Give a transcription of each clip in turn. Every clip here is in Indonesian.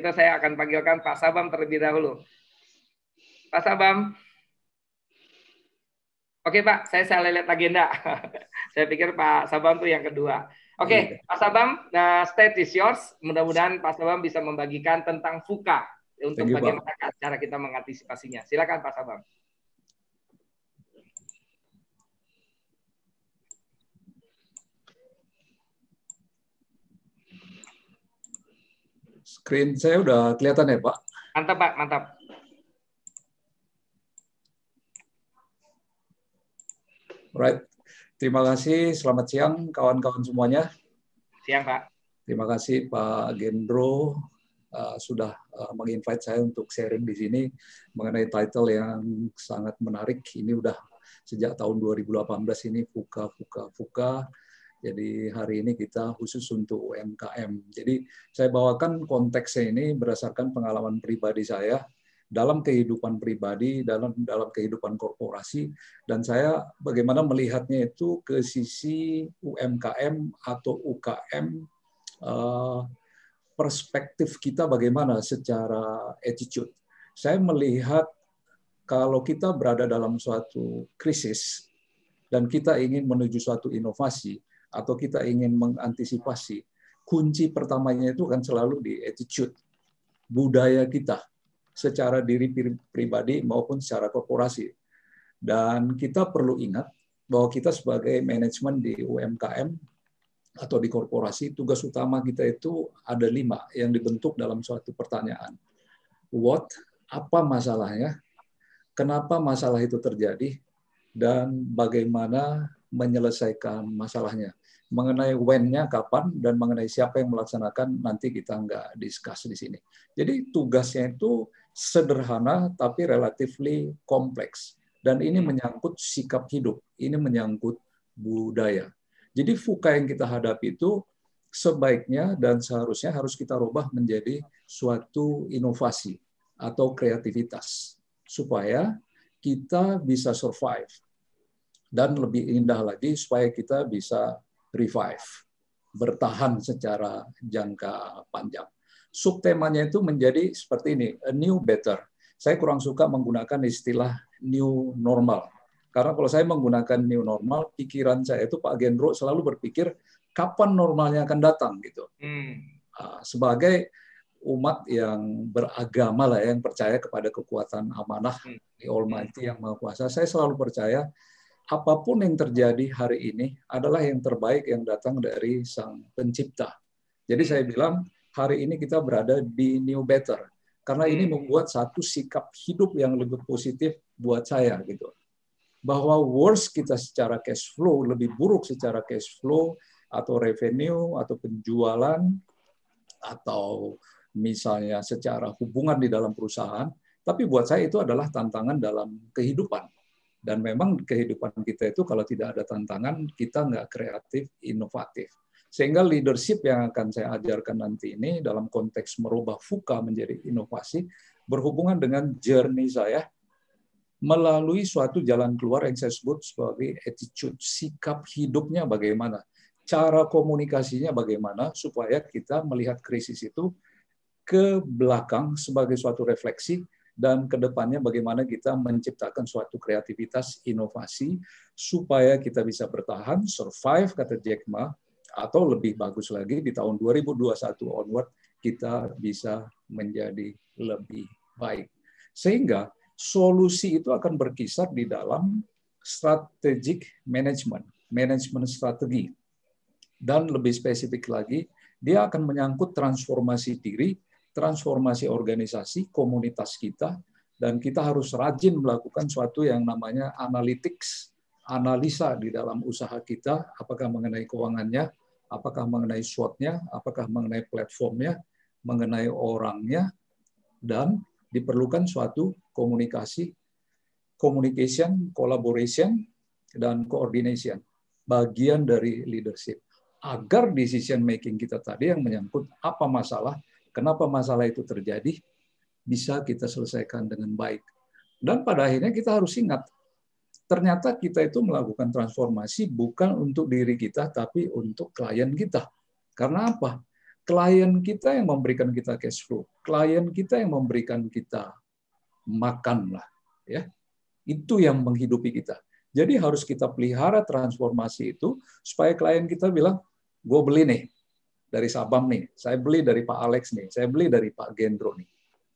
itu saya akan panggilkan Pak Sabam terlebih dahulu. Pak Sabam. Oke Pak, saya lihat agenda. Saya pikir Pak Sabam itu yang kedua. Oke, Pak Sabam, stage is yours. Mudah-mudahan Pak Sabam bisa membagikan tentang VUCA untuk bagaimana cara kita mengantisipasinya. Silakan Pak Sabam. Screen saya udah kelihatan ya Pak? Mantap Pak, mantap. Right. Terima kasih. Selamat siang kawan-kawan semuanya. Siang Pak. Terima kasih Pak Gendro sudah menginvite saya untuk sharing di sini mengenai title yang sangat menarik. Ini udah sejak tahun 2018 ini VUCA. Jadi hari ini kita khusus untuk UMKM. Jadi saya bawakan konteksnya ini berdasarkan pengalaman pribadi saya dalam kehidupan pribadi, dalam kehidupan korporasi, dan saya bagaimana melihatnya itu ke sisi UMKM atau UKM, perspektif kita bagaimana secara attitude. Saya melihat kalau kita berada dalam suatu krisis dan kita ingin menuju suatu inovasi atau kita ingin mengantisipasi, kunci pertamanya itu kan selalu di attitude, budaya kita, secara diri pribadi maupun secara korporasi. Dan kita perlu ingat bahwa kita sebagai manajemen di UMKM atau di korporasi, tugas utama kita itu ada 5 yang dibentuk dalam suatu pertanyaan. What? Apa masalahnya? Kenapa masalah itu terjadi? Dan bagaimana menyelesaikan masalahnya? Mengenai when-nya kapan dan mengenai siapa yang melaksanakan nanti kita nggak discuss di sini. Jadi tugasnya itu sederhana tapi relatively kompleks, dan ini menyangkut sikap hidup, ini menyangkut budaya. Jadi VUCA yang kita hadapi itu sebaiknya dan seharusnya harus kita rubah menjadi suatu inovasi atau kreativitas supaya kita bisa survive, dan lebih indah lagi supaya kita bisa revive, bertahan secara jangka panjang. Subtemanya itu menjadi seperti ini, a new better. Saya kurang suka menggunakan istilah new normal. Karena kalau saya menggunakan new normal, pikiran saya itu Pak Gendro selalu berpikir kapan normalnya akan datang gitu. Sebagai umat yang beragama lah, yang percaya kepada kekuatan amanah di Almighty yang Maha Kuasa, saya selalu percaya apapun yang terjadi hari ini adalah yang terbaik yang datang dari Sang Pencipta. Jadi saya bilang hari ini kita berada di new better karena ini membuat satu sikap hidup yang lebih positif buat saya gitu. Bahwa worst kita secara cash flow, lebih buruk secara cash flow atau revenue atau penjualan atau misalnya secara hubungan di dalam perusahaan, tapi buat saya itu adalah tantangan dalam kehidupan. Dan memang kehidupan kita itu kalau tidak ada tantangan, kita nggak kreatif, inovatif. Sehingga leadership yang akan saya ajarkan nanti ini dalam konteks merubah VUCA menjadi inovasi, berhubungan dengan journey saya melalui suatu jalan keluar yang saya sebut sebagai attitude, sikap hidupnya bagaimana, cara komunikasinya bagaimana, supaya kita melihat krisis itu ke belakang sebagai suatu refleksi, dan ke depannya bagaimana kita menciptakan suatu kreativitas, inovasi, supaya kita bisa bertahan, survive, kata Jack Ma, atau lebih bagus lagi, di tahun 2021 onward, kita bisa menjadi lebih baik. Sehingga solusi itu akan berkisar di dalam strategic management, manajemen strategi. Dan lebih spesifik lagi, dia akan menyangkut transformasi diri, transformasi organisasi, komunitas kita, dan kita harus rajin melakukan suatu yang namanya analytics, analisa di dalam usaha kita, apakah mengenai keuangannya, apakah mengenai SWOT-nya, apakah mengenai platformnya, mengenai orangnya, dan diperlukan suatu komunikasi, communication, collaboration, dan coordination, bagian dari leadership. Agar decision making kita tadi yang menyangkut apa masalah, kenapa masalah itu terjadi, bisa kita selesaikan dengan baik. Dan pada akhirnya kita harus ingat, ternyata kita itu melakukan transformasi bukan untuk diri kita, tapi untuk klien kita. Karena apa? Klien kita yang memberikan kita cash flow, klien kita yang memberikan kita makan lah, ya. Itu yang menghidupi kita. Jadi harus kita pelihara transformasi itu supaya klien kita bilang, gue beli nih dari Sabam nih, saya beli dari Pak Alex nih, saya beli dari Pak Gendro nih.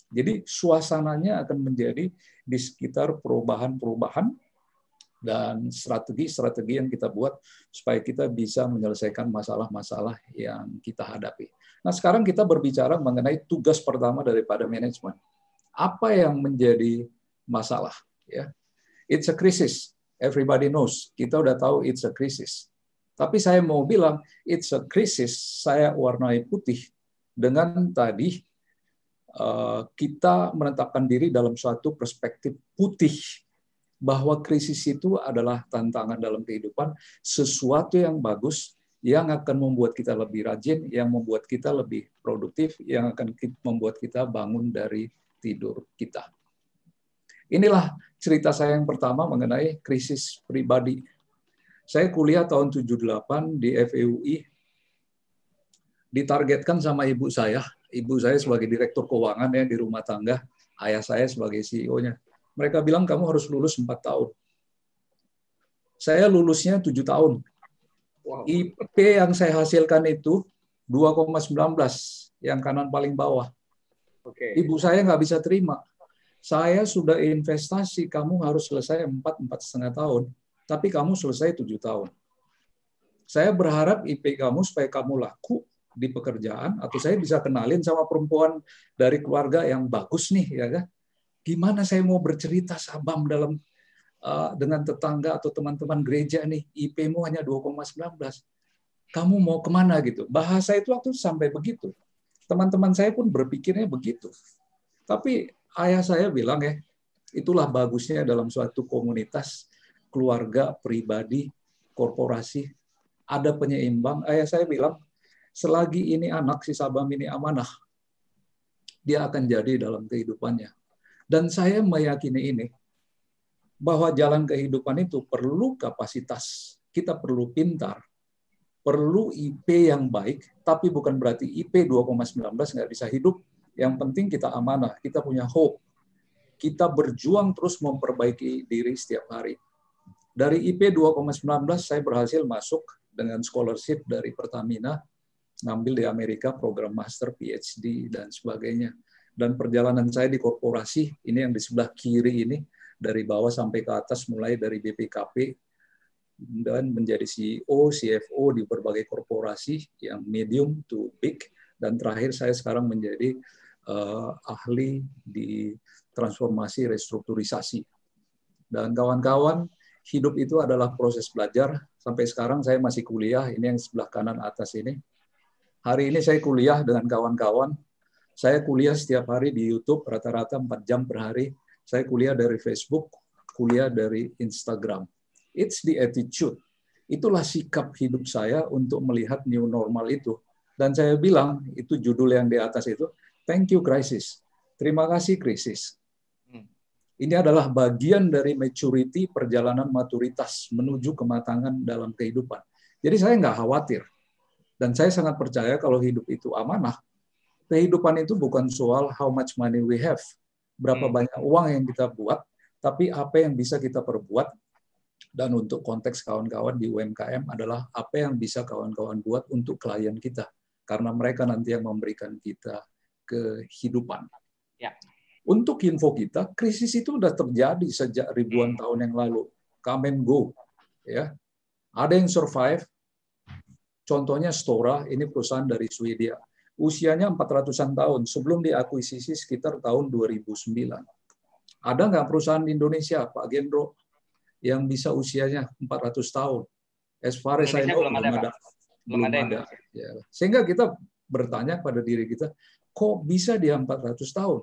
Jadi suasananya akan menjadi di sekitar perubahan-perubahan dan strategi-strategi yang kita buat supaya kita bisa menyelesaikan masalah-masalah yang kita hadapi. Nah, sekarang kita berbicara mengenai tugas pertama daripada manajemen. Apa yang menjadi masalah? Ya, it's a crisis. Everybody knows. Kita udah tahu it's a crisis. Tapi saya mau bilang it's a crisis. Saya warnai putih dengan tadi kita menetapkan diri dalam suatu perspektif putih, bahwa krisis itu adalah tantangan dalam kehidupan, sesuatu yang bagus, yang akan membuat kita lebih rajin, yang membuat kita lebih produktif, yang akan membuat kita bangun dari tidur kita. Inilah cerita saya yang pertama mengenai krisis pribadi. Saya kuliah tahun 78 di FEUI, ditargetkan sama ibu saya. Ibu saya sebagai direktur keuangan ya di rumah tangga, ayah saya sebagai CEO-nya. Mereka bilang kamu harus lulus 4 tahun. Saya lulusnya 7 tahun. Wow. IP yang saya hasilkan itu 2,19, yang kanan paling bawah. Okay. Ibu saya nggak bisa terima. Saya sudah investasi, kamu harus selesai 4,5 tahun. Tapi kamu selesai 7 tahun. Saya berharap IP kamu supaya kamu laku di pekerjaan, atau saya bisa kenalin sama perempuan dari keluarga yang bagus nih, ya kan? Gimana saya mau bercerita Sabam dalam dengan tetangga atau teman-teman gereja nih, IP-mu hanya 2,19. Kamu mau kemana gitu? Bahasa itu waktu sampai begitu. Teman-teman saya pun berpikirnya begitu. Tapi ayah saya bilang ya, itulah bagusnya dalam suatu komunitas, keluarga, pribadi, korporasi, ada penyeimbang. Ayah saya bilang, selagi ini anak, si Sabam ini amanah, dia akan jadi dalam kehidupannya. Dan saya meyakini ini, bahwa jalan kehidupan itu perlu kapasitas, kita perlu pintar, perlu IP yang baik, tapi bukan berarti IP 2,19 nggak bisa hidup. Yang penting kita amanah, kita punya hope, kita berjuang terus memperbaiki diri setiap hari. Dari IP 2,19 saya berhasil masuk dengan scholarship dari Pertamina, ngambil di Amerika program master, PhD, dan sebagainya. Dan perjalanan saya di korporasi, ini yang di sebelah kiri ini, dari bawah sampai ke atas, mulai dari BPKP, dan menjadi CEO, CFO di berbagai korporasi, yang medium to big, dan terakhir saya sekarang menjadi ahli di transformasi restrukturisasi. Dan kawan-kawan, hidup itu adalah proses belajar. Sampai sekarang saya masih kuliah, ini yang sebelah kanan atas ini. Hari ini saya kuliah dengan kawan-kawan. Saya kuliah setiap hari di YouTube, rata-rata 4 jam per hari. Saya kuliah dari Facebook, kuliah dari Instagram. It's the attitude. Itulah sikap hidup saya untuk melihat new normal itu. Dan saya bilang, itu judul yang di atas itu, thank you crisis. Terima kasih krisis. Ini adalah bagian dari maturity, perjalanan maturitas menuju kematangan dalam kehidupan. Jadi saya nggak khawatir. Dan saya sangat percaya kalau hidup itu amanah. Kehidupan itu bukan soal how much money we have, berapa banyak uang yang kita buat, tapi apa yang bisa kita perbuat. Dan untuk konteks kawan-kawan di UMKM adalah apa yang bisa kawan-kawan buat untuk klien kita, karena mereka nanti yang memberikan kita kehidupan. Ya. Untuk info kita, krisis itu sudah terjadi sejak ribuan tahun yang lalu. Come and go. Ya. Ada yang survive. Contohnya Stora, ini perusahaan dari Swedia. Usianya 400-an tahun, sebelum diakuisisi sekitar tahun 2009. Ada nggak perusahaan di Indonesia, Pak Gendro, yang bisa usianya 400 tahun? As far as I know, belum ada. Ya. Sehingga kita bertanya pada diri kita, kok bisa dia 400 tahun?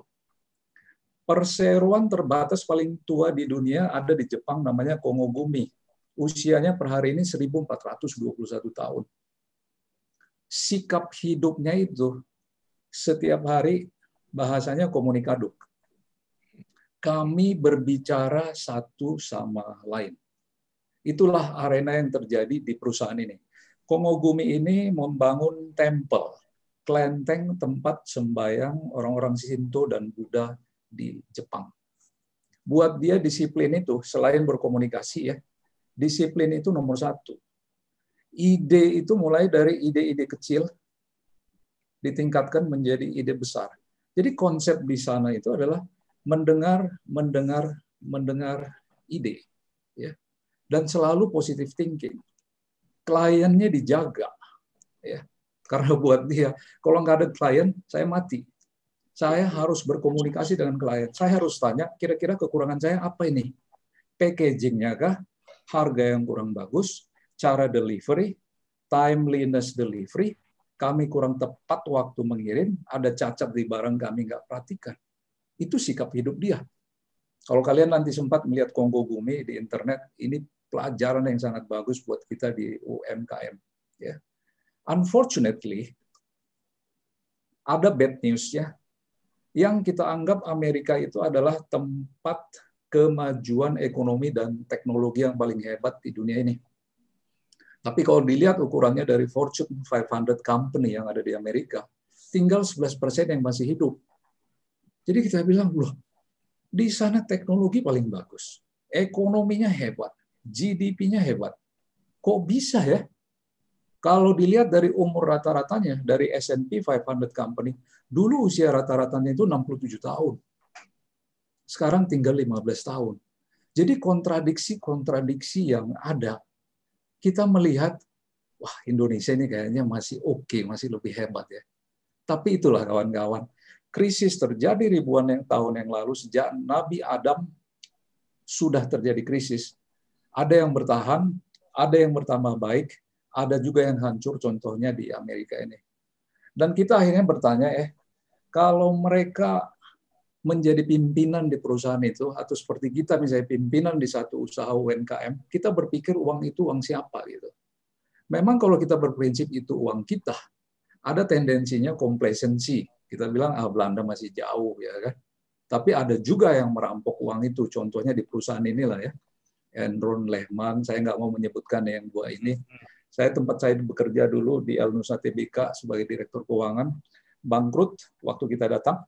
Perseroan terbatas paling tua di dunia ada di Jepang, namanya Kongogumi. Usianya per hari ini 1421 tahun. Sikap hidupnya itu setiap hari bahasanya komunikaduk. Kami berbicara satu sama lain. Itulah arena yang terjadi di perusahaan ini. Kongogumi ini membangun tempel. kelenteng tempat sembahyang orang-orang Shinto dan Buddha di Jepang. Buat dia disiplin itu, selain berkomunikasi ya, disiplin itu nomor satu. Ide itu mulai dari ide-ide kecil, ditingkatkan menjadi ide besar. Jadi konsep di sana itu adalah mendengar ide, ya, dan selalu positive thinking. Kliennya dijaga, ya, karena buat dia kalau nggak ada klien saya mati. Saya harus berkomunikasi dengan klien. Saya harus tanya kira-kira kekurangan saya apa ini? Packagingnya kah? Harga yang kurang bagus? Cara delivery? Timeliness delivery? Kami kurang tepat waktu mengirim? Ada cacat di barang kami nggak perhatikan? Itu sikap hidup dia. Kalau kalian nanti sempat melihat Kongo Gumi di internet, ini pelajaran yang sangat bagus buat kita di UMKM. Ya. Unfortunately, ada bad news-nya. Yang kita anggap Amerika itu adalah tempat kemajuan ekonomi dan teknologi yang paling hebat di dunia ini. Tapi kalau dilihat ukurannya dari Fortune 500 company yang ada di Amerika, tinggal 11% yang masih hidup. Jadi kita bilang, loh, di sana teknologi paling bagus, ekonominya hebat, GDP-nya hebat. Kok bisa ya? Kalau dilihat dari umur rata-ratanya, dari S&P 500 company, dulu usia rata-ratanya itu 67 tahun. Sekarang tinggal 15 tahun. Jadi kontradiksi-kontradiksi yang ada, kita melihat, wah Indonesia ini kayaknya masih oke, masih lebih hebat ya. Tapi itulah kawan-kawan, krisis terjadi ribuan tahun yang lalu, sejak Nabi Adam sudah terjadi krisis. Ada yang bertahan, ada yang bertambah baik, ada juga yang hancur, contohnya di Amerika ini. Dan kita akhirnya bertanya, kalau mereka menjadi pimpinan di perusahaan itu, atau seperti kita misalnya pimpinan di satu usaha UMKM, kita berpikir uang itu uang siapa gitu. Memang kalau kita berprinsip itu uang kita, ada tendensinya complacency. Kita bilang, Belanda masih jauh ya kan. Tapi ada juga yang merampok uang itu, contohnya di perusahaan inilah ya, Enron, Lehman, saya nggak mau menyebutkan yang dua ini. Tempat saya bekerja dulu di El Nusa Tbk sebagai direktur keuangan, bangkrut waktu kita datang,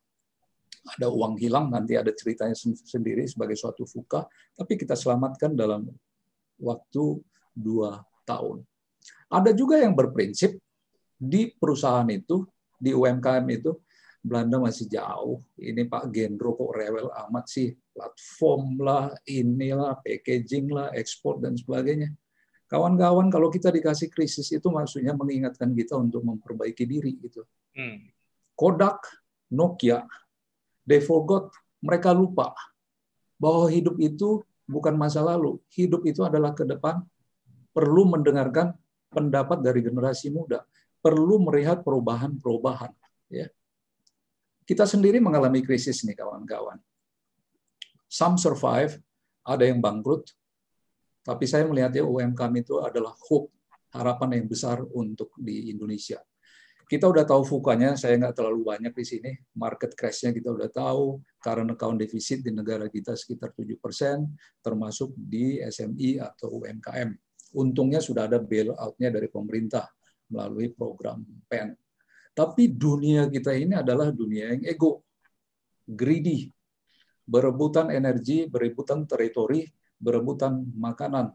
ada uang hilang, nanti ada ceritanya sendiri sebagai suatu fuka, tapi kita selamatkan dalam waktu 2 tahun. Ada juga yang berprinsip di perusahaan itu, di UMKM itu, Belanda masih jauh, ini Pak Gendro kok rewel amat sih, platform lah, inilah, packaging lah, ekspor, dan sebagainya. Kawan-kawan, kalau kita dikasih krisis itu maksudnya mengingatkan kita untuk memperbaiki diri gitu. Kodak, Nokia, they forgot, mereka lupa bahwa hidup itu bukan masa lalu, hidup itu adalah ke depan, perlu mendengarkan pendapat dari generasi muda, perlu melihat perubahan-perubahan. Ya. Kita sendiri mengalami krisis nih kawan-kawan. Some survive, ada yang bangkrut, tapi saya melihatnya UMKM itu adalah hope, harapan yang besar untuk di Indonesia. Kita udah tahu VUCA-nya, saya nggak terlalu banyak di sini. Market crash-nya kita udah tahu, current account deficit di negara kita sekitar 7%, termasuk di SMI atau UMKM. Untungnya sudah ada bailout-nya dari pemerintah melalui program PEN. Tapi dunia kita ini adalah dunia yang ego, greedy, berebutan energi, berebutan teritori, berebutan makanan.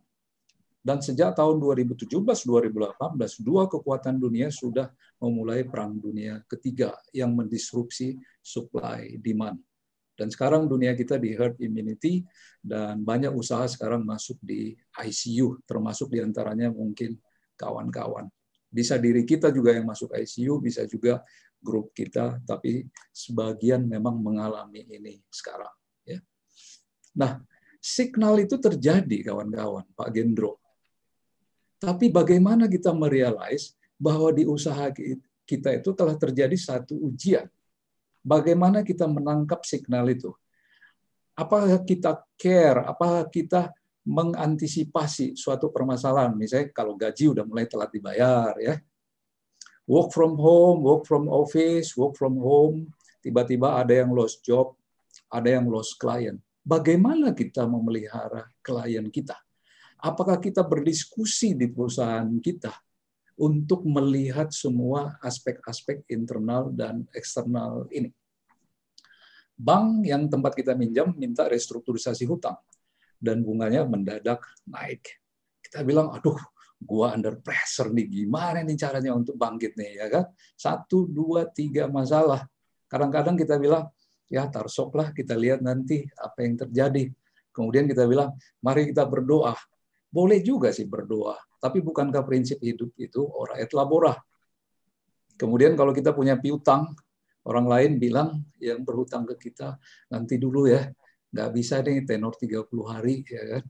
Dan sejak tahun 2017-2018, dua kekuatan dunia sudah memulai Perang Dunia Ketiga yang mendisrupsi supply demand. Dan sekarang dunia kita di herd immunity, dan banyak usaha sekarang masuk di ICU, termasuk diantaranya mungkin kawan-kawan. Bisa diri kita juga yang masuk ICU, bisa juga grup kita, tapi sebagian memang mengalami ini sekarang. Ya. Nah, signal itu terjadi, kawan-kawan, Pak Gendro. Tapi bagaimana kita merealize bahwa di usaha kita itu telah terjadi satu ujian. Bagaimana kita menangkap signal itu? Apakah kita care? Apakah kita mengantisipasi suatu permasalahan? Misalnya kalau gaji udah mulai telat dibayar, ya. Work from home, work from office, work from home, tiba-tiba ada yang lost job, ada yang lost client. Bagaimana kita memelihara klien kita? Apakah kita berdiskusi di perusahaan kita? untuk melihat semua aspek-aspek internal dan eksternal ini. Bank yang tempat kita minjam minta restrukturisasi hutang dan bunganya mendadak naik. Kita bilang, aduh, gua under pressure nih, gimana nih caranya untuk bangkit nih, ya kan? 1, 2, 3 masalah. Kadang-kadang kita bilang, ya tarsoklah, kita lihat nanti apa yang terjadi. Kemudian kita bilang, mari kita berdoa. Boleh juga sih berdoa, tapi bukankah prinsip hidup itu ora et labora? Kemudian kalau kita punya piutang, orang lain bilang yang berhutang ke kita, nanti dulu ya, nggak bisa nih tenor 30 hari, ya kan?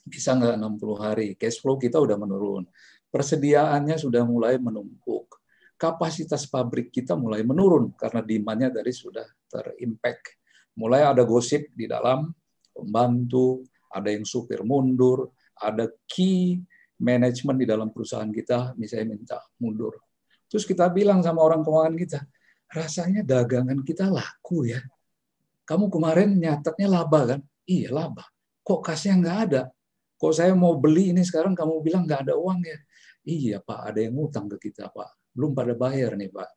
Bisa nggak 60 hari? Cash flow kita udah menurun. Persediaannya sudah mulai menumpuk. Kapasitas pabrik kita mulai menurun karena demand-nya tadi sudah terimpact. Mulai ada gosip di dalam pembantu, ada yang supir mundur, ada key management di dalam perusahaan kita, misalnya minta mundur. Terus kita bilang sama orang keuangan kita, rasanya dagangan kita laku ya. Kamu kemarin nyatetnya laba kan? Iya laba. Kok kasnya nggak ada? Kok saya mau beli ini sekarang kamu bilang nggak ada uang ya? Iya Pak, ada yang ngutang ke kita Pak. Belum pada bayar nih Pak.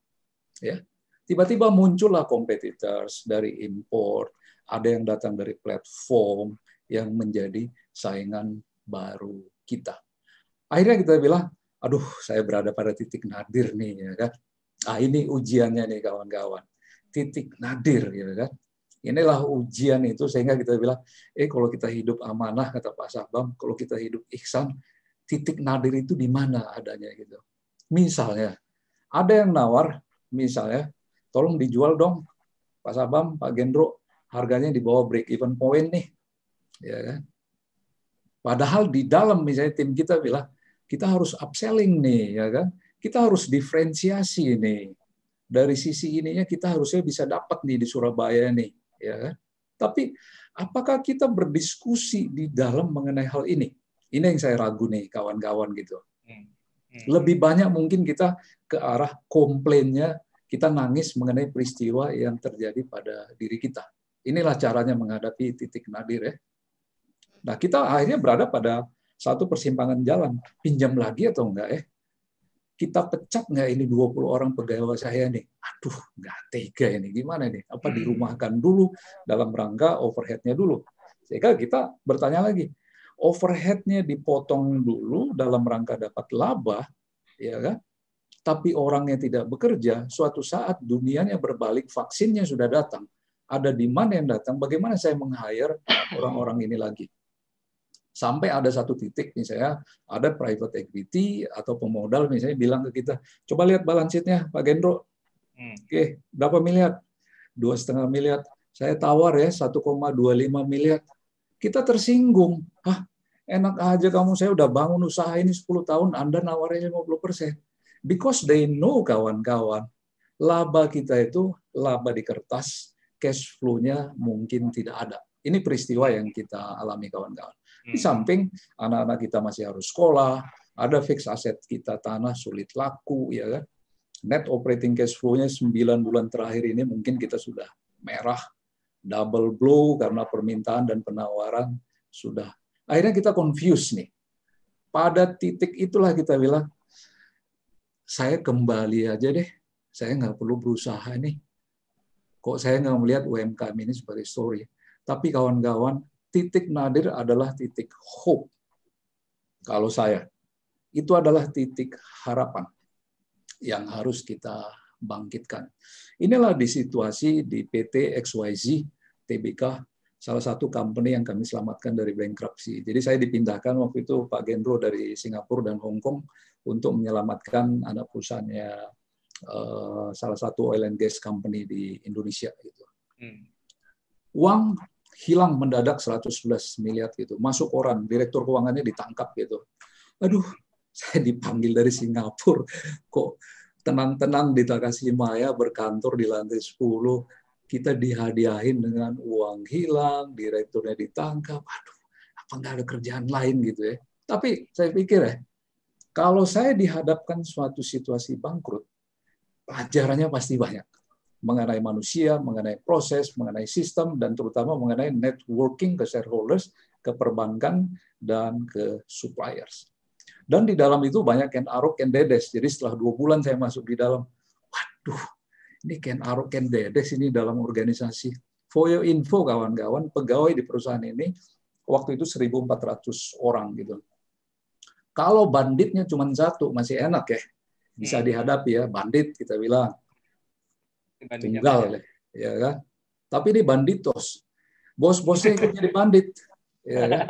Ya, tiba-tiba muncullah competitors dari import, ada yang datang dari platform yang menjadi saingan baru kita. Akhirnya kita bilang, aduh saya berada pada titik nadir nih ya kan. Ah ini ujiannya nih kawan-kawan. Titik nadir ya kan. Inilah ujian itu sehingga kita bilang, kalau kita hidup amanah kata Pak Sabam, kalau kita hidup ihsan, titik nadir itu di mana adanya gitu. Misalnya ada yang nawar, misalnya tolong dijual dong Pak Sabam, Pak Gendro, harganya di bawah break even point nih. Ya kan? Padahal di dalam misalnya tim kita bilang, kita harus upselling nih, ya kan? Kita harus diferensiasi nih. Dari sisi ininya kita harusnya bisa dapat nih di Surabaya nih, ya kan? Tapi apakah kita berdiskusi di dalam mengenai hal ini? Ini yang saya ragu nih kawan-kawan gitu. Lebih banyak mungkin kita ke arah komplainnya, kita nangis mengenai peristiwa yang terjadi pada diri kita. Inilah caranya menghadapi titik nadir ya. Nah, kita akhirnya berada pada satu persimpangan jalan. Pinjam lagi atau enggak ya? Kita pecat nggak ini 20 orang pegawai saya nih? Aduh, nggak tega ini. Gimana nih? Apa dirumahkan dulu dalam rangka overhead-nya dulu? Sehingga kita bertanya lagi, overhead-nya dipotong dulu dalam rangka dapat laba, ya kan? Tapi orangnya tidak bekerja, suatu saat dunianya berbalik, vaksinnya sudah datang. Ada demand yang datang, bagaimana saya meng-hire orang-orang ini lagi? Sampai ada satu titik, misalnya ada private equity atau pemodal misalnya bilang ke kita, coba lihat balance sheet-nya Pak Gendro. Oke, berapa miliar? 2,5 miliar. Saya tawar ya 1,25 miliar. Kita tersinggung. Hah, enak aja kamu, saya udah bangun usaha ini 10 tahun, Anda nawarnya 50%. Because they know kawan-kawan, laba kita itu laba di kertas, cash flow-nya mungkin tidak ada. Ini peristiwa yang kita alami kawan-kawan. Di samping anak-anak kita masih harus sekolah, ada fixed aset kita tanah sulit laku, ya kan? Net operating cash flow-nya 9 bulan terakhir ini mungkin kita sudah merah, double blow karena permintaan dan penawaran sudah. Akhirnya kita confused nih. Pada titik itulah kita bilang, saya kembali aja deh, saya nggak perlu berusaha nih. Kok saya nggak melihat UMKM ini sebagai story? Tapi kawan-kawan, titik nadir adalah titik hope. Kalau saya, itu adalah titik harapan yang harus kita bangkitkan. Inilah di situasi di PT XYZ Tbk, salah satu company yang kami selamatkan dari bankruptcy. Jadi saya dipindahkan waktu itu Pak Gendro dari Singapura dan Hong Kong untuk menyelamatkan anak perusahaannya salah satu oil and gas company di Indonesia. Gitu. Uang hilang mendadak 111 miliar gitu. Masuk orang, direktur keuangannya ditangkap gitu. Aduh, saya dipanggil dari Singapura. Kok tenang-tenang di Takashimaya berkantor di lantai 10. Kita dihadiahin dengan uang hilang, direkturnya ditangkap. Aduh, apa nggak ada kerjaan lain gitu ya. Tapi saya pikir ya, kalau saya dihadapkan suatu situasi bangkrut, pelajarannya pasti banyak. Mengenai manusia, mengenai proses, mengenai sistem, dan terutama mengenai networking ke shareholders, ke perbankan, dan ke suppliers. Dan di dalam itu banyak Ken Arok, Ken Dedes. Jadi setelah 2 bulan saya masuk di dalam, waduh, ini Ken Arok, Ken Dedes ini dalam organisasi. For your info kawan-kawan, pegawai di perusahaan ini waktu itu 1.400 orang gitu. Kalau banditnya cuma 1 masih enak ya, bisa dihadapi ya, bandit kita bilang tunggal ya kan. Tapi ini banditos, bos-bosnya ikut jadi bandit, ya kan.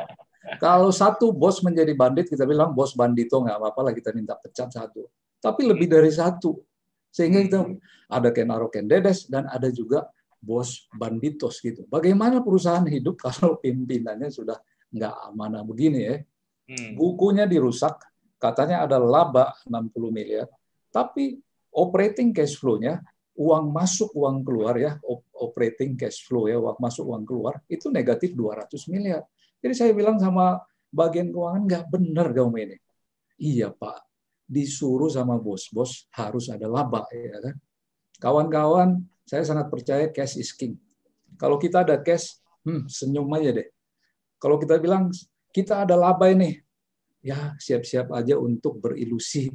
Kalau 1 bos menjadi bandit, kita bilang bos bandito, nggak apa-apa lah, kita minta pecat 1. Tapi lebih dari 1, sehingga kita ada Ken Arok, Ken Dedes, dan ada juga bos banditos gitu. Bagaimana perusahaan hidup kalau pimpinannya sudah nggak amanah begini ya? Bukunya dirusak, katanya ada laba 60 miliar, tapi operating cash flow-nya, uang masuk uang keluar ya, operating cash flow ya, uang masuk uang keluar itu negatif 200 miliar. Jadi saya bilang sama bagian keuangan, nggak benar kamu ini. Iya Pak, disuruh sama bos-bos harus ada laba ya kan. Kawan-kawan, saya sangat percaya cash is king. Kalau kita ada cash, senyum aja deh. Kalau kita bilang kita ada laba ini, ya siap-siap aja untuk berilusi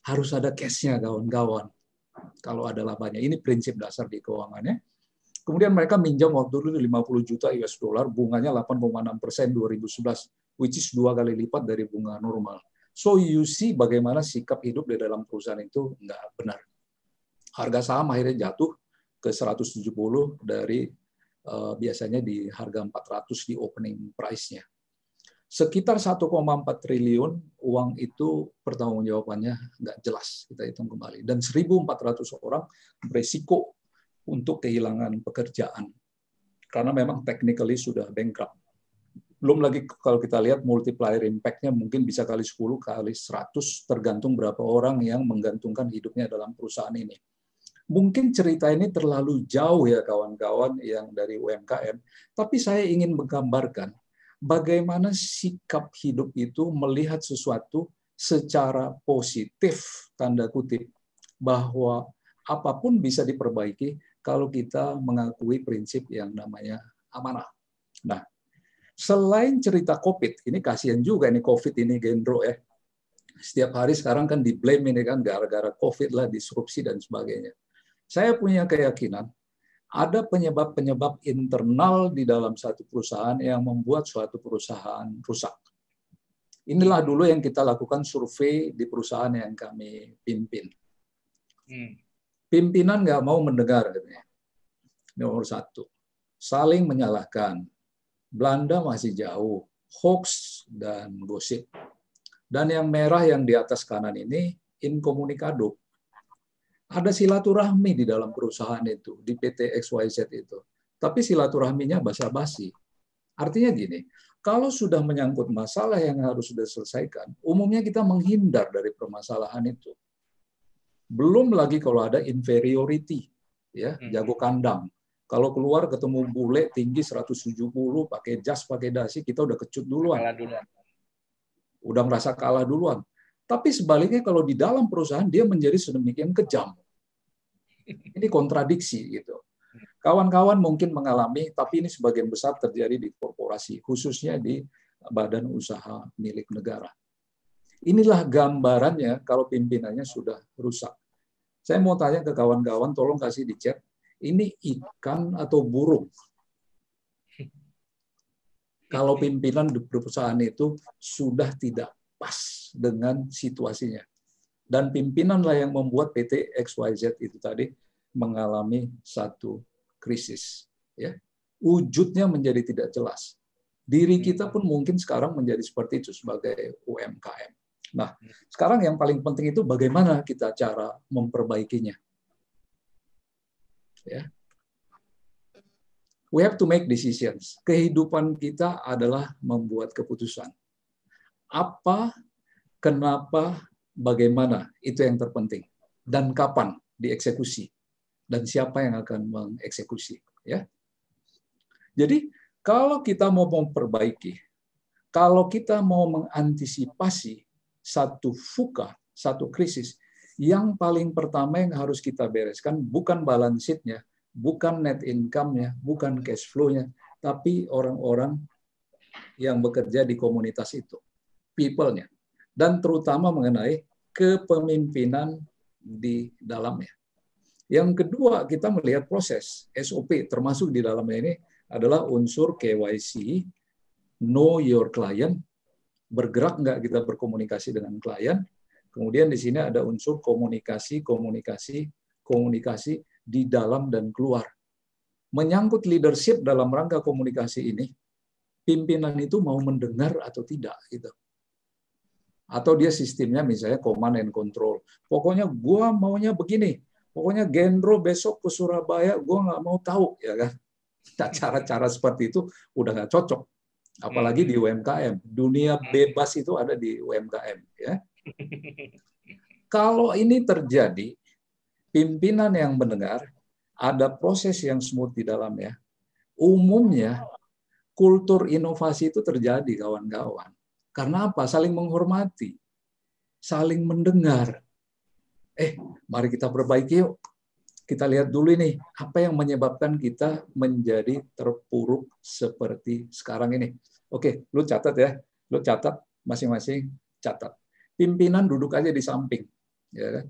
harus ada cash-nya kawan-kawan. Kalau ada labanya, ini prinsip dasar di keuangannya. Kemudian mereka minjam waktu dulu 50 juta US dollar, bunganya 8,6% 2011, which is 2 kali lipat dari bunga normal. So you see bagaimana sikap hidup di dalam perusahaan itu nggak benar. Harga saham akhirnya jatuh ke 170 dari biasanya di harga 400 di opening price-nya. Sekitar 1,4 triliun uang itu pertanggungjawabannya nggak jelas, kita hitung kembali. Dan 1.400 orang beresiko untuk kehilangan pekerjaan. Karena memang technically sudah bankrupt. Belum lagi kalau kita lihat multiplier impact-nya mungkin bisa kali 10, kali 100, tergantung berapa orang yang menggantungkan hidupnya dalam perusahaan ini. Mungkin cerita ini terlalu jauh ya kawan-kawan yang dari UMKM, tapi saya ingin menggambarkan bagaimana sikap hidup itu melihat sesuatu secara positif, tanda kutip, bahwa apapun bisa diperbaiki kalau kita mengakui prinsip yang namanya amanah. Nah, selain cerita COVID, ini kasihan juga ini COVID ini Gendro ya. Setiap hari sekarang kan di-blame ini kan gara-gara COVID lah, disrupsi dan sebagainya. Saya punya keyakinan ada penyebab-penyebab internal di dalam satu perusahaan yang membuat suatu perusahaan rusak. Inilah dulu yang kita lakukan survei di perusahaan yang kami pimpin. Pimpinan nggak mau mendengar, katanya. Nomor 1, saling menyalahkan. Belanda masih jauh, hoax dan gosip. Dan yang merah yang di atas kanan ini incommunicado. Ada silaturahmi di dalam perusahaan itu, di PT XYZ itu. Tapi silaturahminya basa-basi. Artinya gini, kalau sudah menyangkut masalah yang harus sudah selesaikan, umumnya kita menghindar dari permasalahan itu. Belum lagi kalau ada inferiority, ya, jago kandang. Kalau keluar ketemu bule tinggi 170, pakai jas, pakai dasi, kita udah kecut duluan. Udah merasa kalah duluan. Tapi sebaliknya kalau di dalam perusahaan dia menjadi sedemikian kejam. Ini kontradiksi gitu. Kawan-kawan mungkin mengalami, tapi ini sebagian besar terjadi di korporasi, khususnya di badan usaha milik negara. Inilah gambarannya kalau pimpinannya sudah rusak. Saya mau tanya ke kawan-kawan, tolong kasih di chat, ini ikan atau burung? Kalau pimpinan di perusahaan itu sudah tidak pas dengan situasinya. Dan pimpinanlah yang membuat PT XYZ itu tadi mengalami satu krisis. Ya. Wujudnya menjadi tidak jelas. Diri kita pun mungkin sekarang menjadi seperti itu sebagai UMKM. Nah, sekarang yang paling penting itu bagaimana kita cara memperbaikinya. Ya. We have to make decisions. Kehidupan kita adalah membuat keputusan. Apa, kenapa, bagaimana, itu yang terpenting. Dan kapan dieksekusi. Dan siapa yang akan mengeksekusi. Ya. Jadi, kalau kita mau memperbaiki, kalau kita mau mengantisipasi satu VUCA, satu krisis, yang paling pertama yang harus kita bereskan bukan balance sheet-nya, bukan net income-nya, bukan cash flow-nya, tapi orang-orang yang bekerja di komunitas itu, people-nya. dan terutama mengenai kepemimpinan di dalamnya. Yang kedua, kita melihat proses SOP, termasuk di dalamnya ini adalah unsur KYC, know your client, bergerak nggak kita berkomunikasi dengan klien. Kemudian di sini ada unsur komunikasi di dalam dan keluar. Menyangkut leadership dalam rangka komunikasi ini, pimpinan itu mau mendengar atau tidak gitu. Atau dia sistemnya misalnya command and control. Pokoknya gua maunya begini. Pokoknya Gendro besok ke Surabaya, gua nggak mau tahu, ya kan? Cara-cara seperti itu udah nggak cocok. Apalagi di UMKM. Dunia bebas itu ada di UMKM, ya. Kalau ini terjadi, pimpinan yang mendengar, ada proses yang smooth di dalamnya. Umumnya kultur inovasi itu terjadi, kawan-kawan. Karena apa? Saling menghormati, saling mendengar. Mari kita perbaiki yuk. Kita lihat dulu ini, apa yang menyebabkan kita menjadi terpuruk seperti sekarang ini. Oke, lu catat ya. Lu catat, masing-masing catat. Pimpinan duduk aja di samping. Ya kan?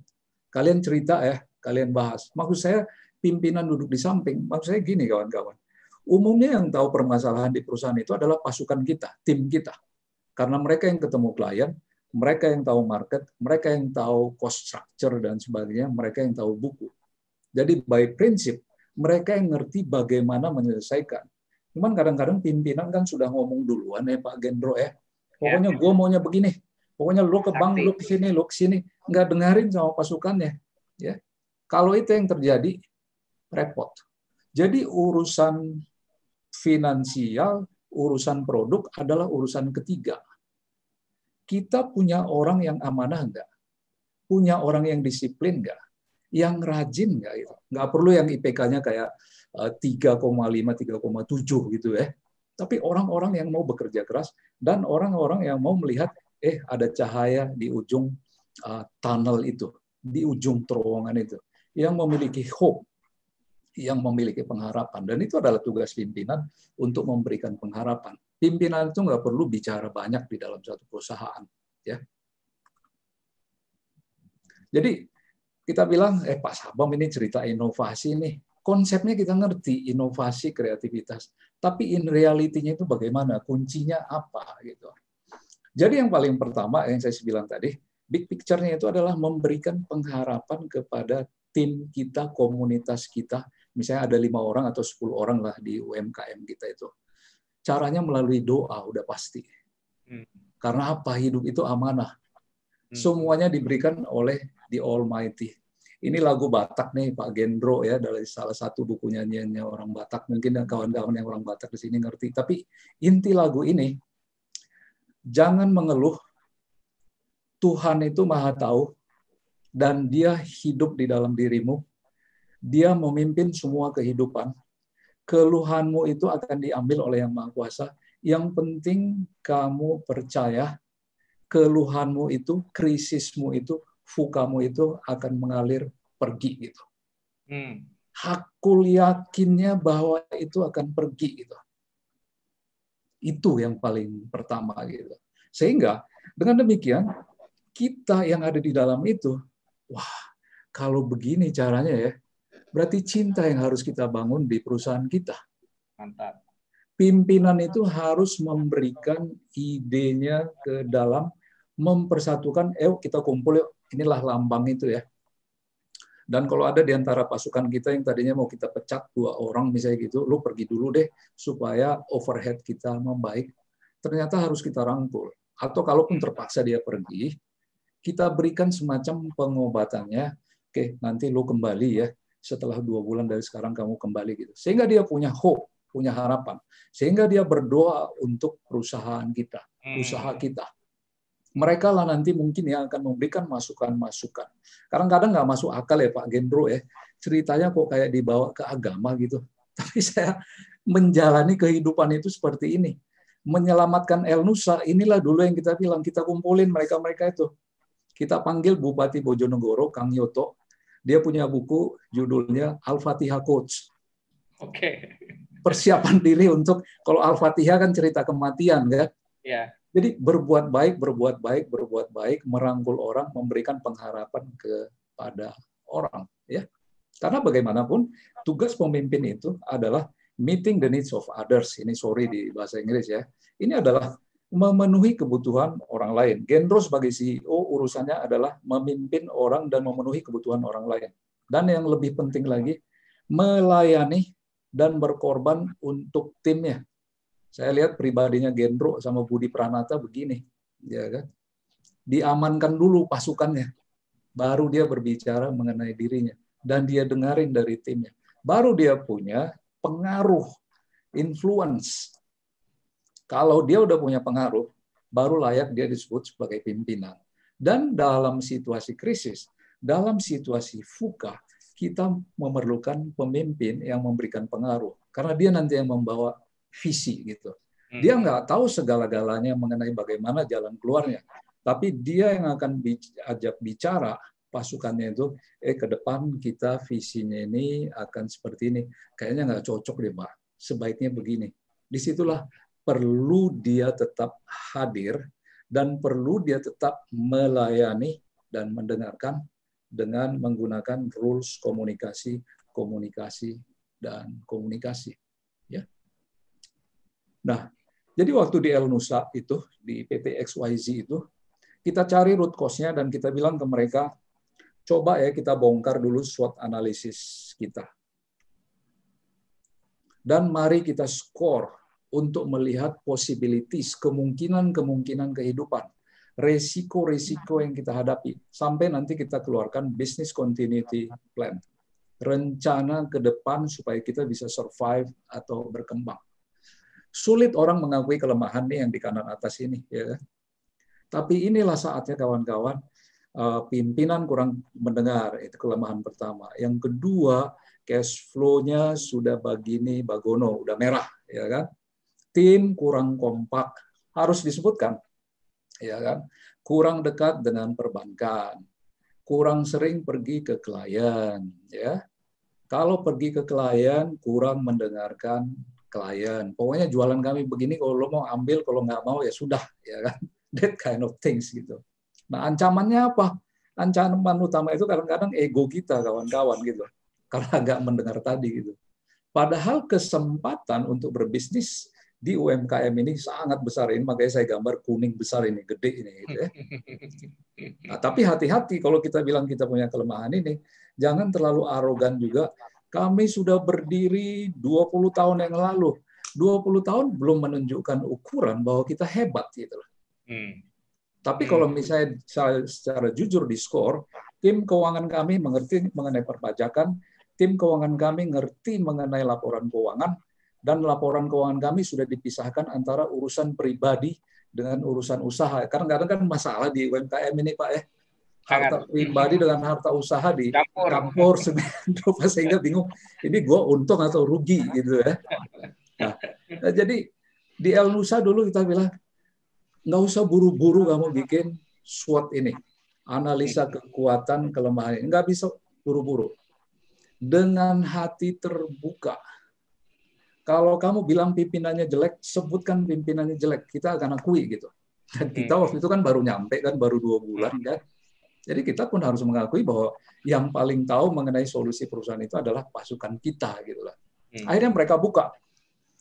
Kalian cerita ya, kalian bahas. Maksud saya, pimpinan duduk di samping. Maksud saya gini, kawan-kawan. Umumnya yang tahu permasalahan di perusahaan itu adalah pasukan kita, tim kita. Karena mereka yang ketemu klien, mereka yang tahu market, mereka yang tahu cost structure dan sebagainya, mereka yang tahu buku. Jadi by prinsip, mereka yang ngerti bagaimana menyelesaikan. Cuman kadang-kadang pimpinan kan sudah ngomong duluan ya Pak Gendro ya. Pokoknya gue maunya begini. Pokoknya lu ke bank, lu ke sini, lu ke sini. Nggak dengerin sama pasukannya. Ya. Kalau itu yang terjadi, repot. Jadi urusan finansial, urusan produk adalah urusan ketiga. Kita punya orang yang amanah nggak? Punya orang yang disiplin nggak? Yang rajin nggak? Nggak perlu yang IPK-nya kayak 3,5, 3,7 gitu ya. Tapi orang-orang yang mau bekerja keras dan orang-orang yang mau melihat ada cahaya di ujung tunnel itu, di ujung terowongan itu, yang memiliki hope, yang memiliki pengharapan. Dan itu adalah tugas pimpinan untuk memberikan pengharapan. Pimpinan itu nggak perlu bicara banyak di dalam suatu perusahaan. Ya. Jadi kita bilang, Pak Sabam ini cerita inovasi nih. Konsepnya kita ngerti, inovasi, kreativitas. Tapi in reality-nya itu bagaimana? Kuncinya apa? Gitu. Jadi yang paling pertama yang saya bilang tadi, big picture-nya itu adalah memberikan pengharapan kepada tim kita, komunitas kita. Misalnya ada 5 orang atau 10 orang lah di UMKM kita itu. Caranya melalui doa, udah pasti. Karena apa? Hidup itu amanah. Semuanya diberikan oleh the Almighty. Ini lagu Batak nih, Pak Gendro ya, dari salah satu buku nyanyiannya orang Batak. Mungkin kawan-kawan yang orang Batak di sini ngerti. Tapi inti lagu ini, jangan mengeluh, Tuhan itu maha tahu, dan dia hidup di dalam dirimu. Dia memimpin semua kehidupan. Keluhanmu itu akan diambil oleh Yang Maha Kuasa. Yang penting kamu percaya, keluhanmu itu, krisismu itu, fukamu itu akan mengalir pergi gitu. Hakul yakinnya bahwa itu akan pergi gitu. Itu yang paling pertama gitu. Sehingga dengan demikian kita yang ada di dalam itu, wah, kalau begini caranya ya, berarti cinta yang harus kita bangun di perusahaan kita. Mantap. Pimpinan itu harus memberikan idenya ke dalam, mempersatukan, kita kumpul yuk, inilah lambang itu ya. Dan kalau ada di antara pasukan kita yang tadinya mau kita pecat 2 orang misalnya gitu, lu pergi dulu deh supaya overhead kita membaik. Ternyata harus kita rangkul. Atau kalaupun terpaksa dia pergi, kita berikan semacam pengobatannya. Oke, nanti lu kembali ya. Setelah 2 bulan dari sekarang kamu kembali gitu. Sehingga dia punya hope, punya harapan. Sehingga dia berdoa untuk perusahaan kita, usaha kita. Mereka lah nanti mungkin yang akan memberikan masukan-masukan. Kadang-kadang nggak masuk akal ya Pak Gendro ya. Ceritanya kok kayak dibawa ke agama gitu. Tapi saya menjalani kehidupan itu seperti ini. Menyelamatkan El Nusa, inilah dulu yang kita bilang, kita kumpulin mereka-mereka itu. Kita panggil Bupati Bojonegoro, Kang Yoto. Dia punya buku judulnya Al-Fatihah Coach. Oke. Persiapan diri untuk, kalau Al-Fatihah kan cerita kematian kan. Iya. Jadi berbuat baik, berbuat baik, berbuat baik, merangkul orang, memberikan pengharapan kepada orang. Ya, karena bagaimanapun tugas pemimpin itu adalah meeting the needs of others. Ini sorry di bahasa Inggris ya. Ini adalah memenuhi kebutuhan orang lain. Gendro sebagai CEO urusannya adalah memimpin orang dan memenuhi kebutuhan orang lain. Dan yang lebih penting lagi, melayani dan berkorban untuk timnya. Saya lihat pribadinya Gendro sama Budi Pranata begini, ya kan? Diamankan dulu pasukannya, baru dia berbicara mengenai dirinya dan dia dengarin dari timnya. Baru dia punya pengaruh, influence. Kalau dia udah punya pengaruh, baru layak dia disebut sebagai pimpinan. Dan dalam situasi krisis, dalam situasi VUCA, kita memerlukan pemimpin yang memberikan pengaruh, karena dia nanti yang membawa visi gitu. Dia nggak tahu segala-galanya mengenai bagaimana jalan keluarnya, tapi dia yang akan ajak bicara pasukannya itu, ke depan kita visinya ini akan seperti ini, kayaknya nggak cocok deh Pak, sebaiknya begini. Disitulah perlu dia tetap hadir dan perlu dia tetap melayani dan mendengarkan dengan menggunakan rules komunikasi, dan komunikasi. Ya. Nah, jadi waktu di El Nusa itu, di PT XYZ itu, kita cari root cause-nya dan kita bilang ke mereka, coba ya kita bongkar dulu SWOT analisis kita. Dan mari kita score untuk melihat possibilities, kemungkinan kehidupan, resiko-resiko yang kita hadapi, sampai nanti kita keluarkan business continuity plan, rencana ke depan supaya kita bisa survive atau berkembang. Sulit orang mengakui kelemahan nih yang di kanan atas ini, ya. Tapi inilah saatnya kawan-kawan, pimpinan kurang mendengar, itu kelemahan pertama. Yang kedua, cash flow-nya sudah begini bagono, udah merah, ya kan? Tim kurang kompak, harus disebutkan, ya kan? Kurang dekat dengan perbankan, kurang sering pergi ke klien, ya. Kalau pergi ke klien, kurang mendengarkan klien. Pokoknya jualan kami begini, kalau lo mau ambil, kalau nggak mau ya sudah, ya kan? That kind of things gitu. Nah, ancamannya apa? Ancaman utama itu kadang-kadang ego kita, kawan-kawan gitu. Karena nggak mendengar tadi gitu. Padahal kesempatan untuk berbisnis di UMKM ini sangat besar. Ini makanya saya gambar kuning besar ini, gede ini gitu ya. Nah, tapi hati-hati kalau kita bilang kita punya kelemahan ini, jangan terlalu arogan juga. Kami sudah berdiri 20 tahun yang lalu. 20 tahun belum menunjukkan ukuran bahwa kita hebat gitu. Tapi kalau misalnya secara jujur di skor, tim keuangan kami mengerti mengenai perpajakan, tim keuangan kami ngerti mengenai laporan keuangan, dan laporan keuangan kami sudah dipisahkan antara urusan pribadi dengan urusan usaha. Karena kadang-kadang kan masalah di UMKM ini Pak ya, harta pribadi dengan harta usaha di campur sehingga bingung ini gue untung atau rugi gitu ya. Nah, jadi di El Nusa dulu kita bilang nggak usah buru-buru kamu bikin SWOT ini, analisa kekuatan kelemahan ini, nggak bisa buru-buru. Dengan hati terbuka. Kalau kamu bilang pimpinannya jelek, sebutkan pimpinannya jelek, kita akan akui gitu. Dan kita waktu itu kan baru nyampe kan, baru 2 bulan kan. Jadi kita pun harus mengakui bahwa yang paling tahu mengenai solusi perusahaan itu adalah pasukan kita gitu lah. Akhirnya mereka buka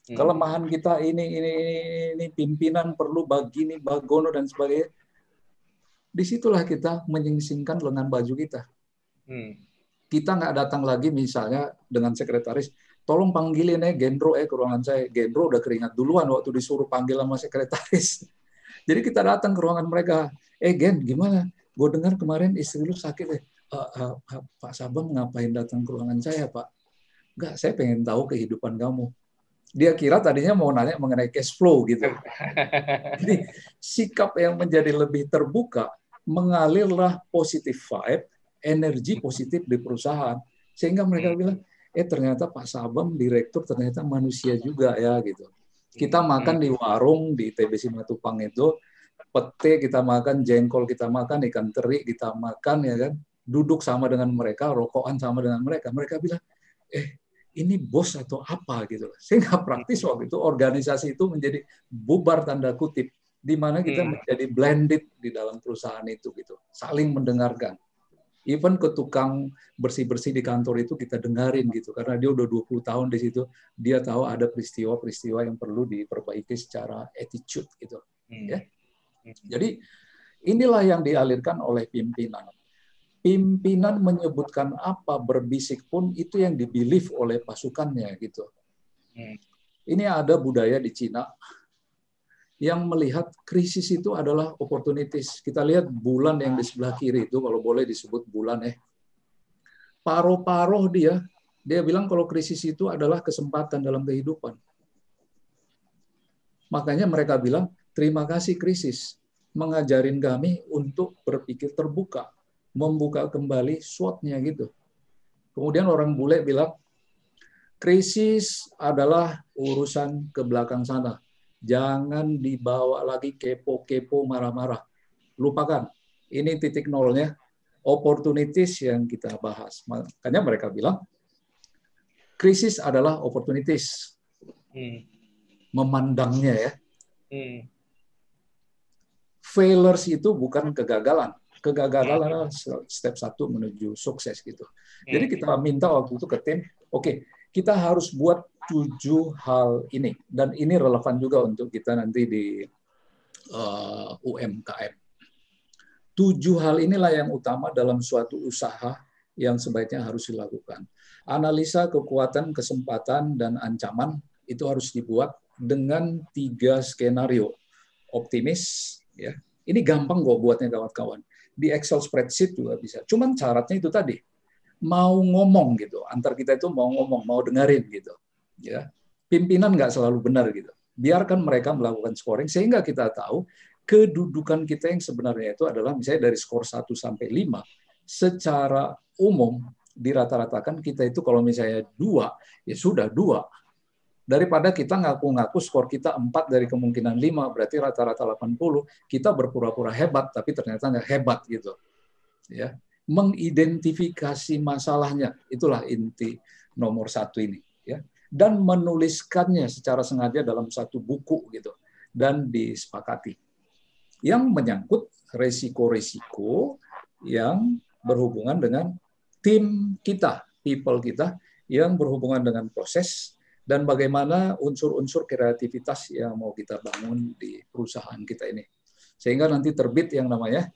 kelemahan kita ini pimpinan perlu begini, bagono dan sebagainya. Disitulah kita menyingsingkan lengan baju kita. Kita nggak datang lagi misalnya dengan sekretaris, tolong panggilin Gendro ke ruangan saya. Gendro udah keringat duluan waktu disuruh panggil sama sekretaris. Jadi kita datang ke ruangan mereka, Gen, gimana? Gue dengar kemarin istri lu sakit. Pak Sabam ngapain datang ke ruangan saya, Pak? Enggak, saya pengen tahu kehidupan kamu. Dia kira tadinya mau nanya mengenai cash flow gitu. Jadi sikap yang menjadi lebih terbuka, mengalirlah positive vibe, energi positif di perusahaan. Sehingga mereka bilang, ternyata Pak Sabam, direktur, ternyata manusia juga ya gitu. Kita makan di warung di TBC Matupang itu, pete kita makan, jengkol kita makan, ikan teri kita makan, ya kan, duduk sama dengan mereka, rokokan sama dengan mereka. Mereka bilang, ini bos atau apa gitu. Sehingga praktis waktu itu organisasi itu menjadi bubar tanda kutip di mana kita menjadi blended di dalam perusahaan itu gitu, saling mendengarkan. Even ke tukang bersih-bersih di kantor itu kita dengarin gitu, karena dia udah 20 tahun di situ, dia tahu ada peristiwa-peristiwa yang perlu diperbaiki secara attitude gitu. Ya. Jadi inilah yang dialirkan oleh pimpinan. Pimpinan menyebutkan apa, berbisik pun itu yang dibelief oleh pasukannya gitu. Ini ada budaya di Cina yang melihat krisis itu adalah opportunities. Kita lihat bulan yang di sebelah kiri itu, kalau boleh disebut bulan Paruh-paruh dia bilang kalau krisis itu adalah kesempatan dalam kehidupan. Makanya mereka bilang, terima kasih krisis, mengajarin kami untuk berpikir terbuka, membuka kembali SWOT-nya gitu. Kemudian orang bule bilang, krisis adalah urusan ke belakang sana. Jangan dibawa lagi kepo-kepo, marah-marah. Lupakan. Ini titik nolnya. Opportunities yang kita bahas. Makanya mereka bilang, krisis adalah opportunities. Memandangnya ya. Failures itu bukan kegagalan. Kegagalan adalah step 1 menuju sukses gitu. Jadi kita minta waktu itu ke tim, oke, kita harus buat 7 hal ini, dan ini relevan juga untuk kita nanti di UMKM. 7 hal inilah yang utama dalam suatu usaha yang sebaiknya harus dilakukan. Analisa kekuatan, kesempatan, dan ancaman itu harus dibuat dengan 3 skenario. Optimis, ya. Ini gampang kok buatnya kawan-kawan. Di Excel spreadsheet juga bisa. Cuman syaratnya itu tadi. Mau ngomong gitu, antar kita itu mau ngomong, mau dengerin gitu, ya. Pimpinan nggak selalu benar gitu. Biarkan mereka melakukan scoring sehingga kita tahu kedudukan kita yang sebenarnya itu adalah misalnya dari skor 1 sampai 5, secara umum dirata-ratakan kita itu kalau misalnya 2, ya sudah 2. Daripada kita ngaku-ngaku skor kita 4 dari kemungkinan 5, berarti rata-rata 80, kita berpura-pura hebat tapi ternyata nggak hebat gitu, ya. Mengidentifikasi masalahnya, itulah inti nomor 1 ini, ya. Dan menuliskannya secara sengaja dalam satu buku gitu, dan disepakati. Yang menyangkut resiko-resiko yang berhubungan dengan tim kita, people kita, yang berhubungan dengan proses, dan bagaimana unsur-unsur kreativitas yang mau kita bangun di perusahaan kita ini. Sehingga nanti terbit yang namanya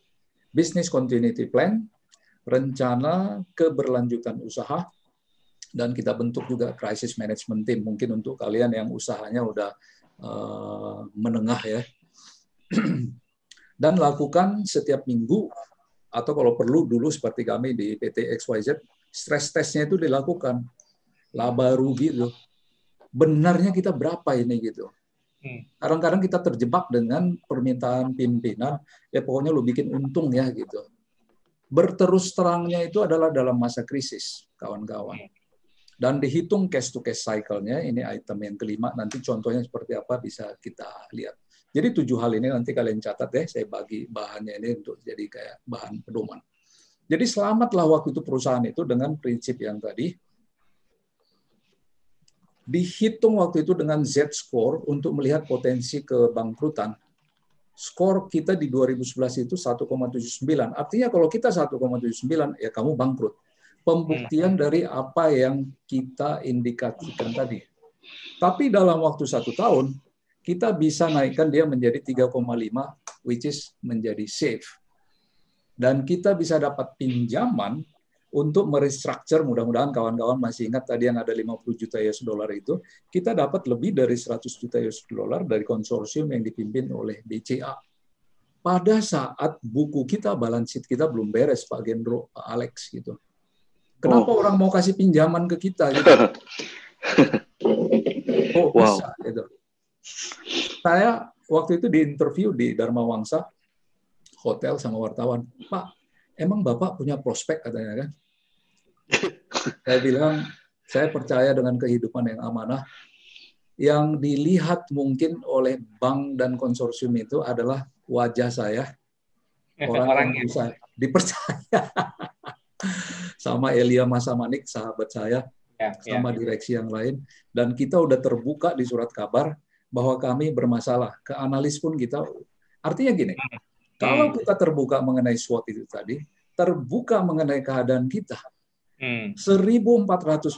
Business Continuity Plan, rencana keberlanjutan usaha, dan kita bentuk juga crisis management team, mungkin untuk kalian yang usahanya udah menengah ya. Dan lakukan setiap minggu, atau kalau perlu dulu seperti kami di PT XYZ, stress testnya itu dilakukan. Laba rugi loh. Benarnya kita berapa ini gitu. Kadang-kadang kita terjebak dengan permintaan pimpinan, ya pokoknya lu bikin untung ya gitu. Berterus terangnya itu adalah dalam masa krisis, kawan-kawan. Dan dihitung cash to cash cycle-nya, ini item yang kelima, nanti contohnya seperti apa bisa kita lihat. Jadi 7 hal ini nanti kalian catat ya, saya bagi bahannya ini untuk jadi kayak bahan pedoman. Jadi selamatlah waktu itu perusahaan itu dengan prinsip yang tadi. Dihitung waktu itu dengan Z-score untuk melihat potensi kebangkrutan. Skor kita di 2011 itu 1,79. Artinya kalau kita 1,79, ya kamu bangkrut. Pembuktian dari apa yang kita indikasikan tadi. Tapi dalam waktu 1 tahun, kita bisa naikkan dia menjadi 3,5, which is menjadi safe. Dan kita bisa dapat pinjaman untuk merestructure, mudah-mudahan kawan-kawan masih ingat tadi yang ada 50 juta US dollar itu, kita dapat lebih dari 100 juta US dollar dari konsorsium yang dipimpin oleh BCA. Pada saat buku kita, balance sheet kita belum beres, Pak Gendro, Pak Alex gitu. Kenapa orang mau kasih pinjaman ke kita gitu? Oh, bisa gitu. Saya waktu itu di interview di Dharma Wangsa Hotel sama wartawan, Pak, emang Bapak punya prospek katanya kan? Saya bilang, saya percaya dengan kehidupan yang amanah. Yang dilihat mungkin oleh bank dan konsorsium itu adalah wajah saya, orang yang bisa dipercaya. Sama Elia Masamanik, sahabat saya, sama direksi yang lain. Dan kita udah terbuka di surat kabar bahwa kami bermasalah. Ke analis pun kita Artinya gini, kalau kita terbuka mengenai SWOT itu tadi, terbuka mengenai keadaan kita, 1.400